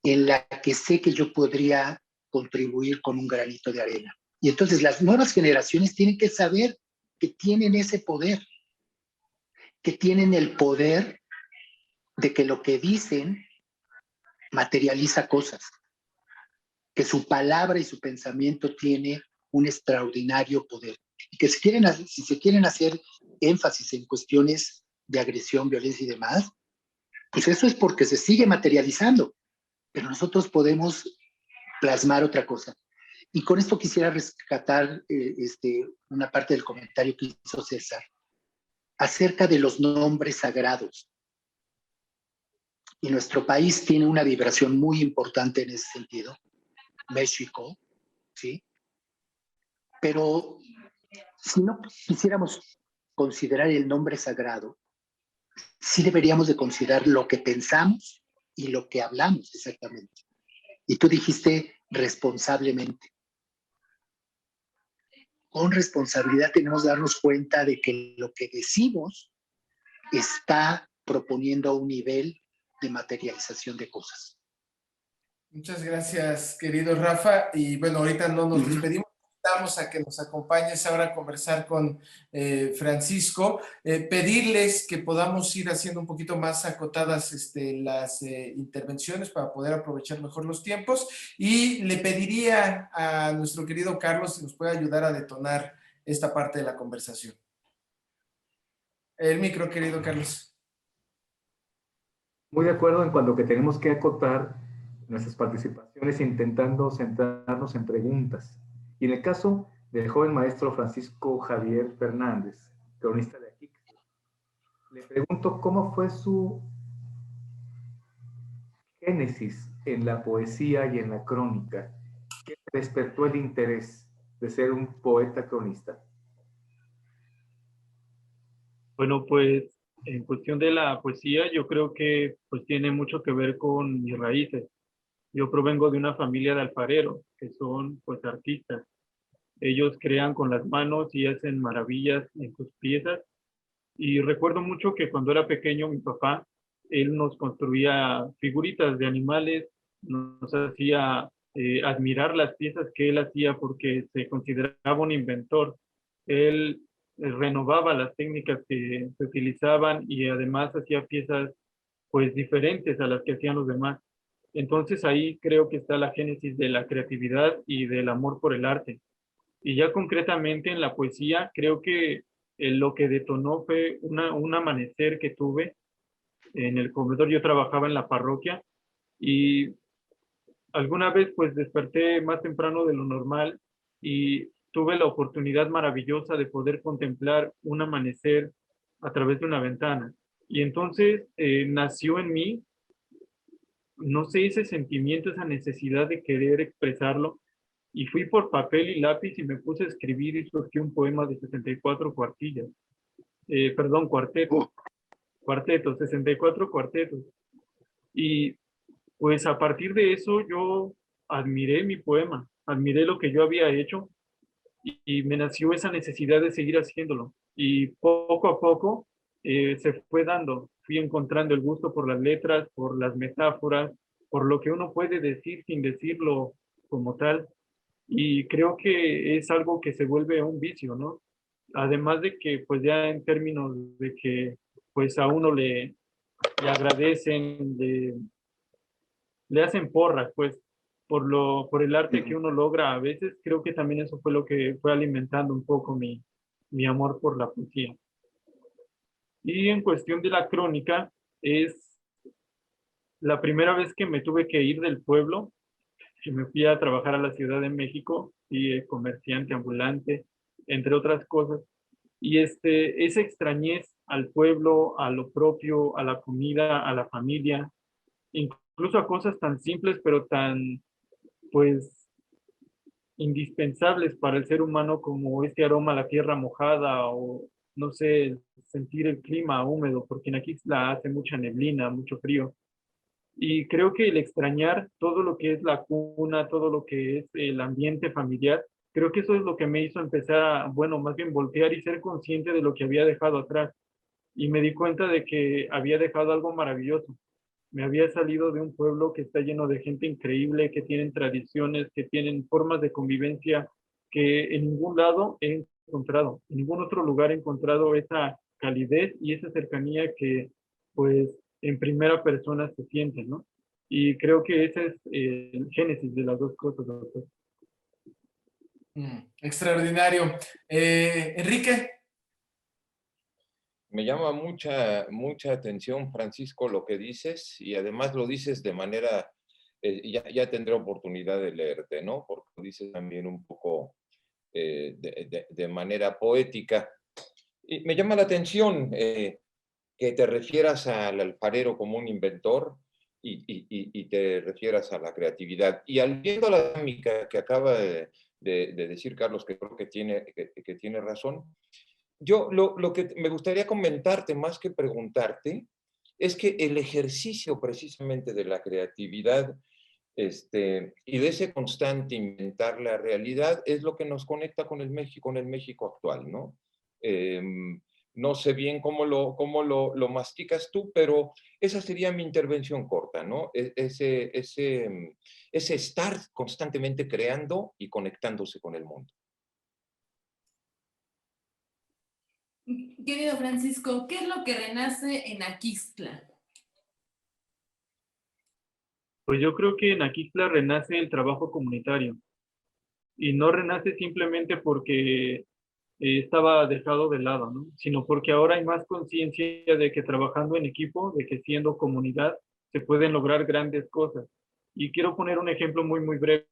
en la que sé que yo podría contribuir con un granito de arena. Y entonces las nuevas generaciones tienen que saber que tienen ese poder, que tienen el poder de que lo que dicen materializa cosas, que su palabra y su pensamiento tiene un extraordinario poder. Y que si se quieren hacer énfasis en cuestiones de agresión, violencia y demás, pues eso es porque se sigue materializando. Pero nosotros podemos plasmar otra cosa. Y con esto quisiera rescatar una parte del comentario que hizo César acerca de los nombres sagrados. Y nuestro país tiene una vibración muy importante en ese sentido, México, ¿sí? Pero si no quisiéramos considerar el nombre sagrado, sí deberíamos de considerar lo que pensamos y lo que hablamos exactamente. Y tú dijiste responsablemente. Con responsabilidad tenemos que darnos cuenta de que lo que decimos está proponiendo un nivel de materialización de cosas. Muchas gracias, querido Rafa. Y bueno, ahorita no nos despedimos. Invitamos a que nos acompañes ahora a conversar con Francisco. Pedirles que podamos ir haciendo un poquito más acotadas las intervenciones para poder aprovechar mejor los tiempos. Y le pediría a nuestro querido Carlos si nos puede ayudar a detonar esta parte de la conversación. El micro, querido Carlos. Muy de acuerdo en cuanto que tenemos que acotar nuestras participaciones intentando centrarnos en preguntas. Y en el caso del joven maestro Francisco Javier Fernández, cronista de aquí, le pregunto cómo fue su génesis en la poesía y en la crónica. ¿Qué despertó el interés de ser un poeta cronista? Bueno, pues en cuestión de la poesía, yo creo que pues tiene mucho que ver con mis raíces. Yo provengo de una familia de alfareros, que son pues artistas. Ellos crean con las manos y hacen maravillas en sus piezas. Y recuerdo mucho que cuando era pequeño mi papá, él nos construía figuritas de animales, nos hacía admirar las piezas que él hacía porque se consideraba un inventor. Él renovaba las técnicas que se utilizaban y además hacía piezas pues diferentes a las que hacían los demás. Entonces ahí creo que está la génesis de la creatividad y del amor por el arte. Y ya concretamente en la poesía, creo que lo que detonó fue un amanecer que tuve en el comedor. Yo trabajaba en la parroquia y alguna vez pues desperté más temprano de lo normal y tuve la oportunidad maravillosa de poder contemplar un amanecer a través de una ventana. Y entonces nació en mí, no sé, ese sentimiento, esa necesidad de querer expresarlo. Y fui por papel y lápiz y me puse a escribir y surgió un poema de 64 cuartillas. Perdón, cuartetos. Cuartetos, 64 cuartetos. Y pues a partir de eso yo admiré mi poema, admiré lo que yo había hecho y me nació esa necesidad de seguir haciéndolo. Y poco a poco se fue dando, fui encontrando el gusto por las letras, por las metáforas, por lo que uno puede decir sin decirlo como tal. Y creo que es algo que se vuelve un vicio, ¿no? Además de que, pues ya en términos de que, pues a uno le agradecen, le hacen porras, pues, por el arte que uno logra a veces, creo que también eso fue lo que fue alimentando un poco mi amor por la poesía. Y en cuestión de la crónica, es la primera vez que me tuve que ir del pueblo, que me fui a trabajar a la Ciudad de México, y comerciante ambulante, entre otras cosas. Y esa extrañez al pueblo, a lo propio, a la comida, a la familia, incluso a cosas tan simples, pero tan, pues, indispensables para el ser humano como este aroma a la tierra mojada o, no sé, sentir el clima húmedo, porque en Aquixtla hace mucha neblina, mucho frío. Y creo que el extrañar todo lo que es la cuna, todo lo que es el ambiente familiar, creo que eso es lo que me hizo empezar a, bueno, más bien voltear y ser consciente de lo que había dejado atrás. Y me di cuenta de que había dejado algo maravilloso. Me había salido de un pueblo que está lleno de gente increíble, que tienen tradiciones, que tienen formas de convivencia que en ningún lado he encontrado, en ningún otro lugar he encontrado esa calidez y esa cercanía que, pues, en primera persona se siente, ¿no? Y creo que ese es el génesis de las dos cosas, doctor. Extraordinario. Enrique. Me llama mucha atención, Francisco, lo que dices, y además lo dices de manera, ya tendré oportunidad de leerte, ¿no? Porque lo dices también un poco de manera poética. Y me llama la atención que te refieras al alfarero como un inventor y te refieras a la creatividad. Y al viendo la dinámica que acaba de decir Carlos, que creo que tiene razón, yo lo que me gustaría comentarte más que preguntarte es que el ejercicio precisamente de la creatividad y de ese constante inventar la realidad es lo que nos conecta con el México actual, ¿no? No sé bien cómo lo masticas tú, pero esa sería mi intervención corta, ¿no? Ese estar constantemente creando y conectándose con el mundo. Querido Francisco, ¿qué es lo que renace en Aquixtla? Pues yo creo que en Aquixtla renace el trabajo comunitario y no renace simplemente porque estaba dejado de lado, ¿no? Sino porque ahora hay más conciencia de que trabajando en equipo, de que siendo comunidad, se pueden lograr grandes cosas. Y quiero poner un ejemplo muy, muy breve.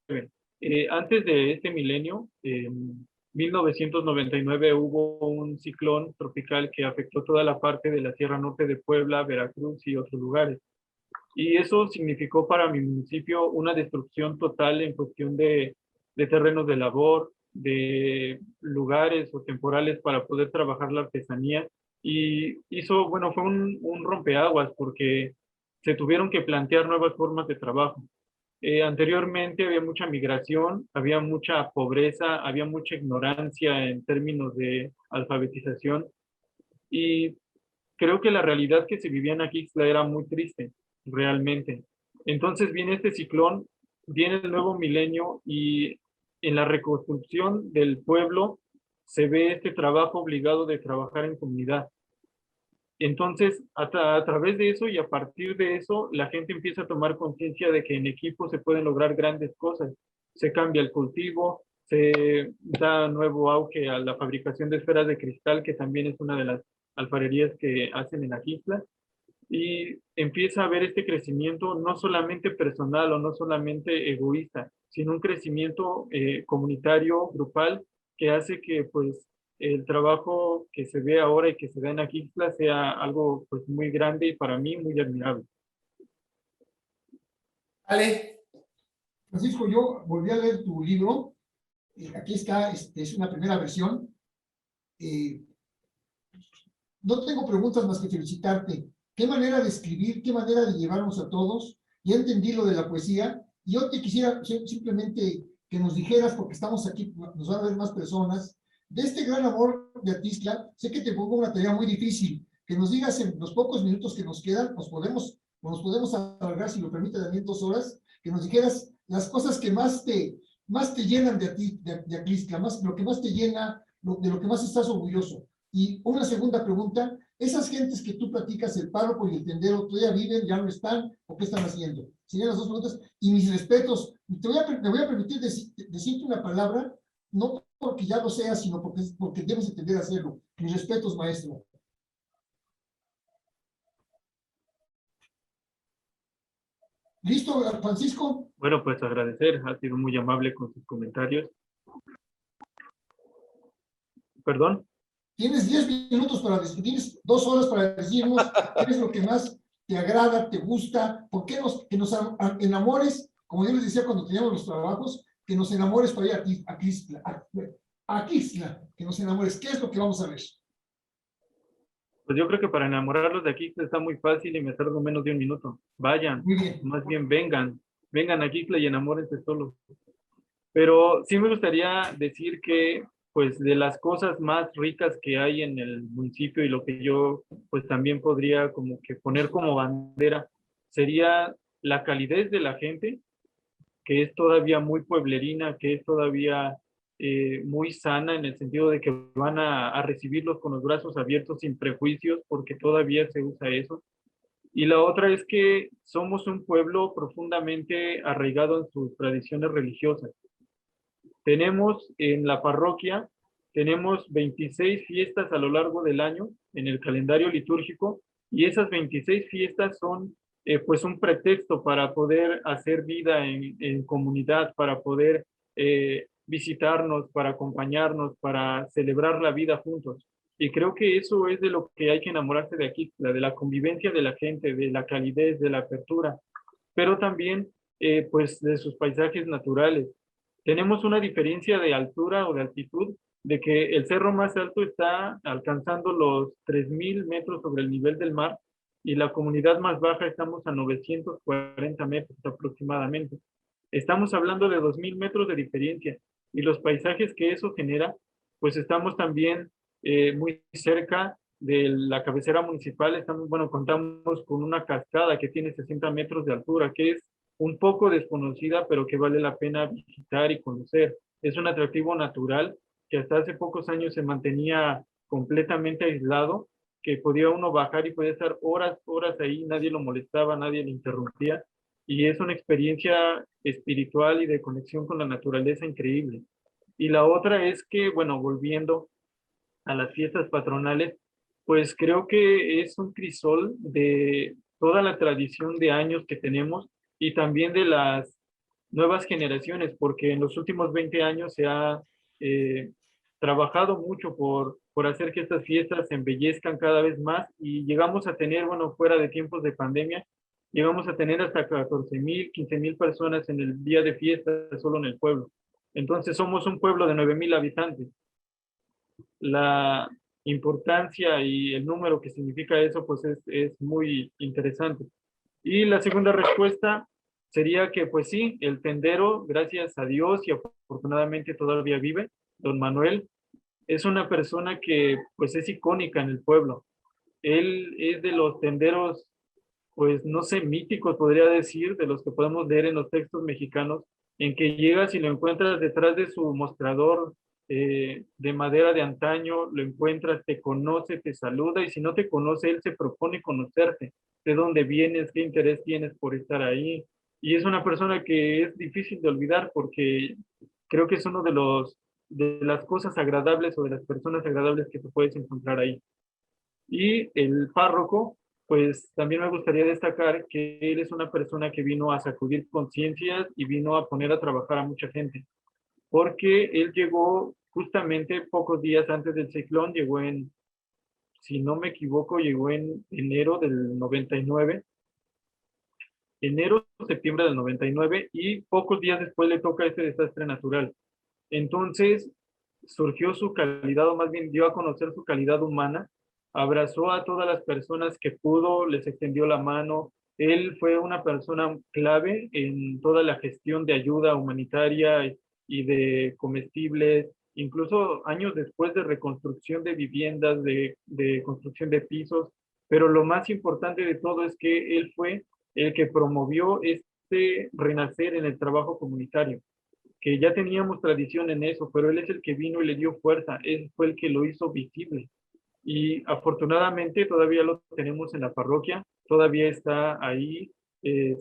Antes de este milenio, en 1999 hubo un ciclón tropical que afectó toda la parte de la Sierra Norte de Puebla, Veracruz y otros lugares. Y eso significó para mi municipio una destrucción total en cuestión de terrenos de labor, de lugares o temporales para poder trabajar la artesanía. Y hizo, bueno, fue un rompeaguas porque se tuvieron que plantear nuevas formas de trabajo. Anteriormente había mucha migración, había mucha pobreza, había mucha ignorancia en términos de alfabetización y creo que la realidad que se vivía en Aquixtla era muy triste, realmente. Entonces viene este ciclón, viene el nuevo milenio y en la reconstrucción del pueblo se ve este trabajo obligado de trabajar en comunidad. Entonces, a través de eso y a partir de eso, la gente empieza a tomar conciencia de que en equipo se pueden lograr grandes cosas. Se cambia el cultivo, se da nuevo auge a la fabricación de esferas de cristal, que también es una de las alfarerías que hacen en Aquixtla. y empieza a ver este crecimiento no solamente personal o no solamente egoísta, sino un crecimiento comunitario, grupal, que hace que pues el trabajo que se ve ahora y que se da en Aquixtla sea algo pues muy grande y para mí muy admirable. Ale, Francisco, yo volví a leer tu libro. Aquí está, es una primera versión. No tengo preguntas más que felicitarte. Qué manera de escribir, qué manera de llevarnos a todos. Ya entendí lo de la poesía. Y yo te quisiera simplemente que nos dijeras, porque estamos aquí, nos van a ver más personas, de este gran amor de Atizla. Sé que te pongo una tarea muy difícil, que nos digas en los pocos minutos que nos quedan, nos podemos alargar, si lo permite, también 2 horas, que nos dijeras las cosas que más te llenan de Atizla, lo que más te llena, de lo que más estás orgulloso. Y una segunda pregunta, esas gentes que tú platicas, el párroco y el tendero, ¿todavía viven, ya no están, o qué están haciendo? Serían las 2 preguntas. Y mis respetos, me voy a permitir decirte una palabra, no porque ya lo sea, sino porque debes entender hacerlo. Mis respetos, maestro. ¿Listo, Francisco? Bueno, pues agradecer, ha sido muy amable con sus comentarios. Perdón. Tienes 10 minutos para decir, tienes 2 horas para decirnos qué es lo que más te agrada, te gusta, por qué que nos enamores, como yo les decía cuando teníamos los trabajos, que nos enamores para ir a Aquixtla, que nos enamores. ¿Qué es lo que vamos a ver? Pues yo creo que para enamorarlos de aquí está muy fácil y me tardo menos de 1 minuto. Vayan, Muy bien. más bien vengan a Aquixtla y enamórense solos. Pero sí me gustaría decir que, pues, de las cosas más ricas que hay en el municipio y lo que yo, pues, también podría como que poner como bandera, sería la calidez de la gente, que es todavía muy pueblerina, que es todavía muy sana en el sentido de que van a recibirlos con los brazos abiertos sin prejuicios, porque todavía se usa eso. Y la otra es que somos un pueblo profundamente arraigado en sus tradiciones religiosas. Tenemos en la parroquia, tenemos 26 fiestas a lo largo del año en el calendario litúrgico y esas 26 fiestas son pues un pretexto para poder hacer vida en comunidad, para poder visitarnos, para acompañarnos, para celebrar la vida juntos. Y creo que eso es de lo que hay que enamorarse de aquí, de la convivencia de la gente, de la calidez, de la apertura, pero también pues de sus paisajes naturales. Tenemos una diferencia de altura o de altitud, de que el cerro más alto está alcanzando los 3,000 metros sobre el nivel del mar y la comunidad más baja estamos a 940 metros aproximadamente. Estamos hablando de 2,000 metros de diferencia y los paisajes que eso genera, pues estamos también muy cerca de la cabecera municipal. Estamos, bueno, contamos con una cascada que tiene 60 metros de altura, que es un poco desconocida, pero que vale la pena visitar y conocer. Es un atractivo natural que hasta hace pocos años se mantenía completamente aislado, que podía uno bajar y podía estar horas ahí, nadie lo molestaba, nadie le interrumpía, y es una experiencia espiritual y de conexión con la naturaleza increíble. Y la otra es que, bueno, volviendo a las fiestas patronales, pues creo que es un crisol de toda la tradición de años que tenemos y también de las nuevas generaciones, porque en los últimos 20 años se ha trabajado mucho por hacer que estas fiestas se embellezcan cada vez más y llegamos a tener, bueno, fuera de tiempos de pandemia, llegamos a tener hasta 14,000, 15,000 personas en el día de fiesta solo en el pueblo. Entonces somos un pueblo de 9,000 habitantes. La importancia y el número que significa eso, pues es muy interesante. Y la segunda respuesta sería que, pues sí, el tendero, gracias a Dios y afortunadamente todavía vive, don Manuel, es una persona que, pues es icónica en el pueblo. Él es de los tenderos, pues no sé, míticos, podría decir, de los que podemos leer en los textos mexicanos, en que llegas y lo encuentras detrás de su mostrador de madera de antaño, lo encuentras, te conoce, te saluda, y si no te conoce, él se propone conocerte, de dónde vienes, qué interés tienes por estar ahí, y es una persona que es difícil de olvidar porque creo que es uno de las cosas agradables o de las personas agradables que te puedes encontrar ahí. Y el párroco, pues también me gustaría destacar que él es una persona que vino a sacudir conciencias y vino a poner a trabajar a mucha gente, porque él llegó justamente pocos días antes del ciclón, llegó en, si no me equivoco, llegó en enero del 99, enero, septiembre del 99, y pocos días después le toca este desastre natural. Entonces surgió su calidad, o más bien dio a conocer su calidad humana, abrazó a todas las personas que pudo, les extendió la mano. Él fue una persona clave en toda la gestión de ayuda humanitaria y de comestibles, incluso años después de reconstrucción de viviendas, de construcción de pisos. Pero lo más importante de todo es que él fue el que promovió este renacer en el trabajo comunitario, que ya teníamos tradición en eso, pero él es el que vino y le dio fuerza, él fue el que lo hizo visible. Y afortunadamente todavía lo tenemos en la parroquia, todavía está ahí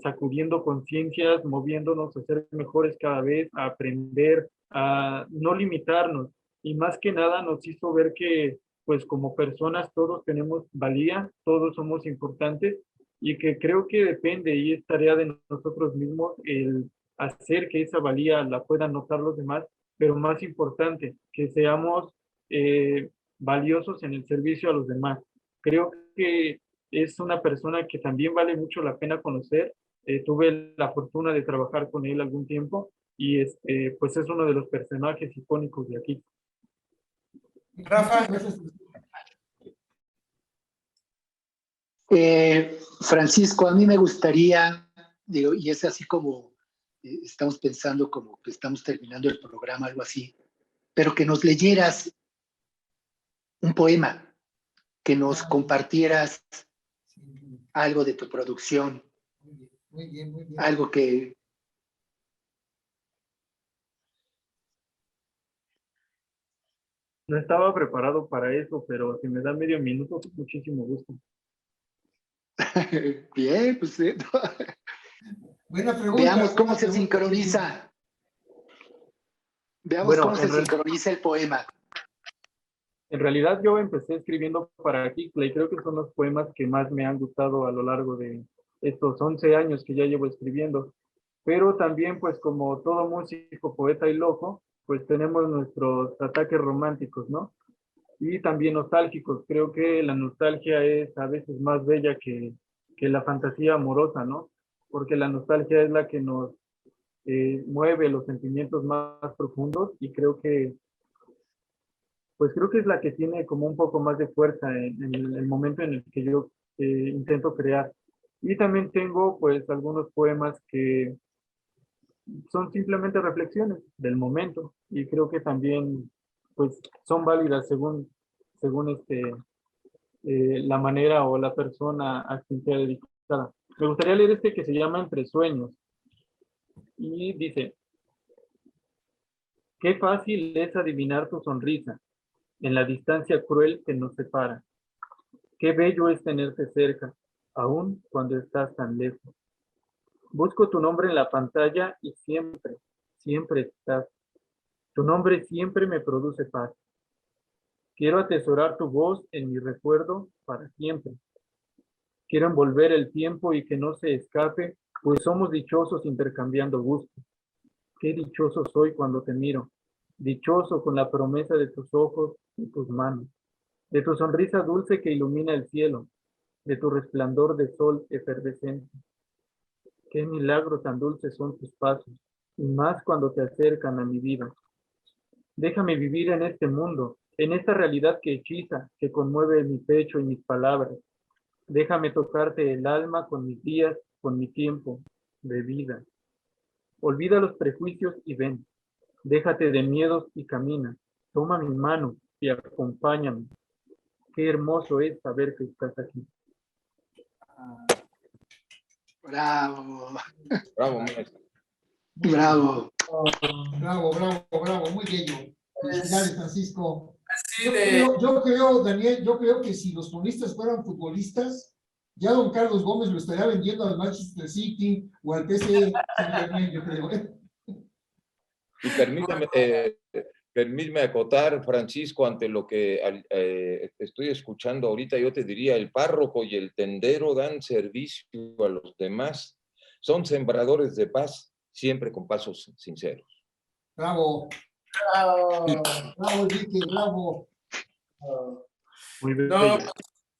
sacudiendo conciencias, moviéndonos a ser mejores cada vez, a aprender, a no limitarnos. Y más que nada nos hizo ver que pues como personas todos tenemos valía, todos somos importantes, y que creo que depende y es tarea de nosotros mismos el hacer que esa valía la puedan notar los demás, pero más importante, que seamos valiosos en el servicio a los demás. Creo que es una persona que también vale mucho la pena conocer. Tuve la fortuna de trabajar con él algún tiempo y pues es uno de los personajes icónicos de aquí. Rafa. Francisco, a mí me gustaría, digo, y es así como estamos pensando como que estamos terminando el programa, algo así, pero que nos leyeras un poema, que nos compartieras algo de tu producción, Muy bien, muy bien. algo que... No estaba preparado para eso, pero si me da medio minuto, con muchísimo gusto. Bien, pues Buena pregunta. veamos cómo buena se pregunta. sincroniza. Veamos Bueno, cómo se sincroniza el poema. En realidad yo empecé escribiendo para Kixla y creo que son los poemas que más me han gustado a lo largo de estos 11 años que ya llevo escribiendo. Pero también, pues como todo músico, poeta y loco, pues tenemos nuestros ataques románticos, ¿no? Y también nostálgicos. Creo que la nostalgia es a veces más bella que la fantasía amorosa, ¿no? Porque la nostalgia es la que nos mueve los sentimientos más profundos y creo que es la que tiene como un poco más de fuerza en el momento en el que yo intento crear. Y también tengo pues algunos poemas que son simplemente reflexiones del momento y creo que también pues son válidas según la manera o la persona a quien sea dedicada. Me gustaría leer este que se llama Entre Sueños y dice: qué fácil es adivinar tu sonrisa en la distancia cruel que nos separa. Qué bello es tenerte cerca, aun cuando estás tan lejos. Busco tu nombre en la pantalla y siempre, siempre estás. Tu nombre siempre me produce paz. Quiero atesorar tu voz en mi recuerdo para siempre. Quiero envolver el tiempo y que no se escape, pues somos dichosos intercambiando gustos. Qué dichoso soy cuando te miro, dichoso con la promesa de tus ojos y tus manos, de tu sonrisa dulce que ilumina el cielo, de tu resplandor de sol efervescente. Qué milagro tan dulces son tus pasos, y más cuando te acercan a mi vida. Déjame vivir en este mundo, en esta realidad que hechiza, que conmueve mi pecho y mis palabras. Déjame tocarte el alma con mis días, con mi tiempo de vida. Olvida los prejuicios y ven. Déjate de miedos y camina. Toma mi mano y acompáñame. Qué hermoso es saber que estás aquí. Bravo, Bravo, maestro. bravo. Bravo, bravo, bravo, muy bello. Felicidades, Francisco. Así Yo creo, Daniel, yo creo que si los cronistas fueran futbolistas, ya don Carlos Gómez lo estaría vendiendo al Manchester City o al PSG Saint-Germain, yo creo. Y permítame, Permíteme acotar, Francisco, ante lo que estoy escuchando ahorita, yo te diría, el párroco y el tendero dan servicio a los demás, son sembradores de paz, siempre con pasos sinceros. Bravo, Bravo. bravo, Enrique, bravo. Muy bien. No,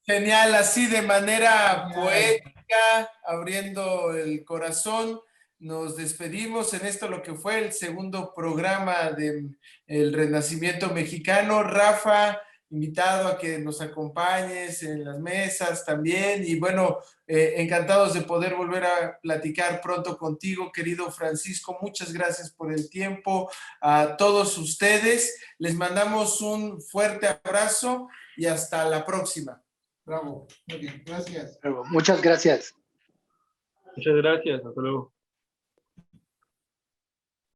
genial, así de manera Genial. poética, abriendo el corazón. Nos despedimos en esto, lo que fue el segundo programa del Renacimiento Mexicano. Rafa, invitado a que nos acompañes en las mesas también. Y bueno, encantados de poder volver a platicar pronto contigo, querido Francisco. Muchas gracias por el tiempo. A todos ustedes, les mandamos un fuerte abrazo y hasta la próxima. Bravo, muy bien, gracias. Muchas gracias. Muchas gracias. Hasta luego.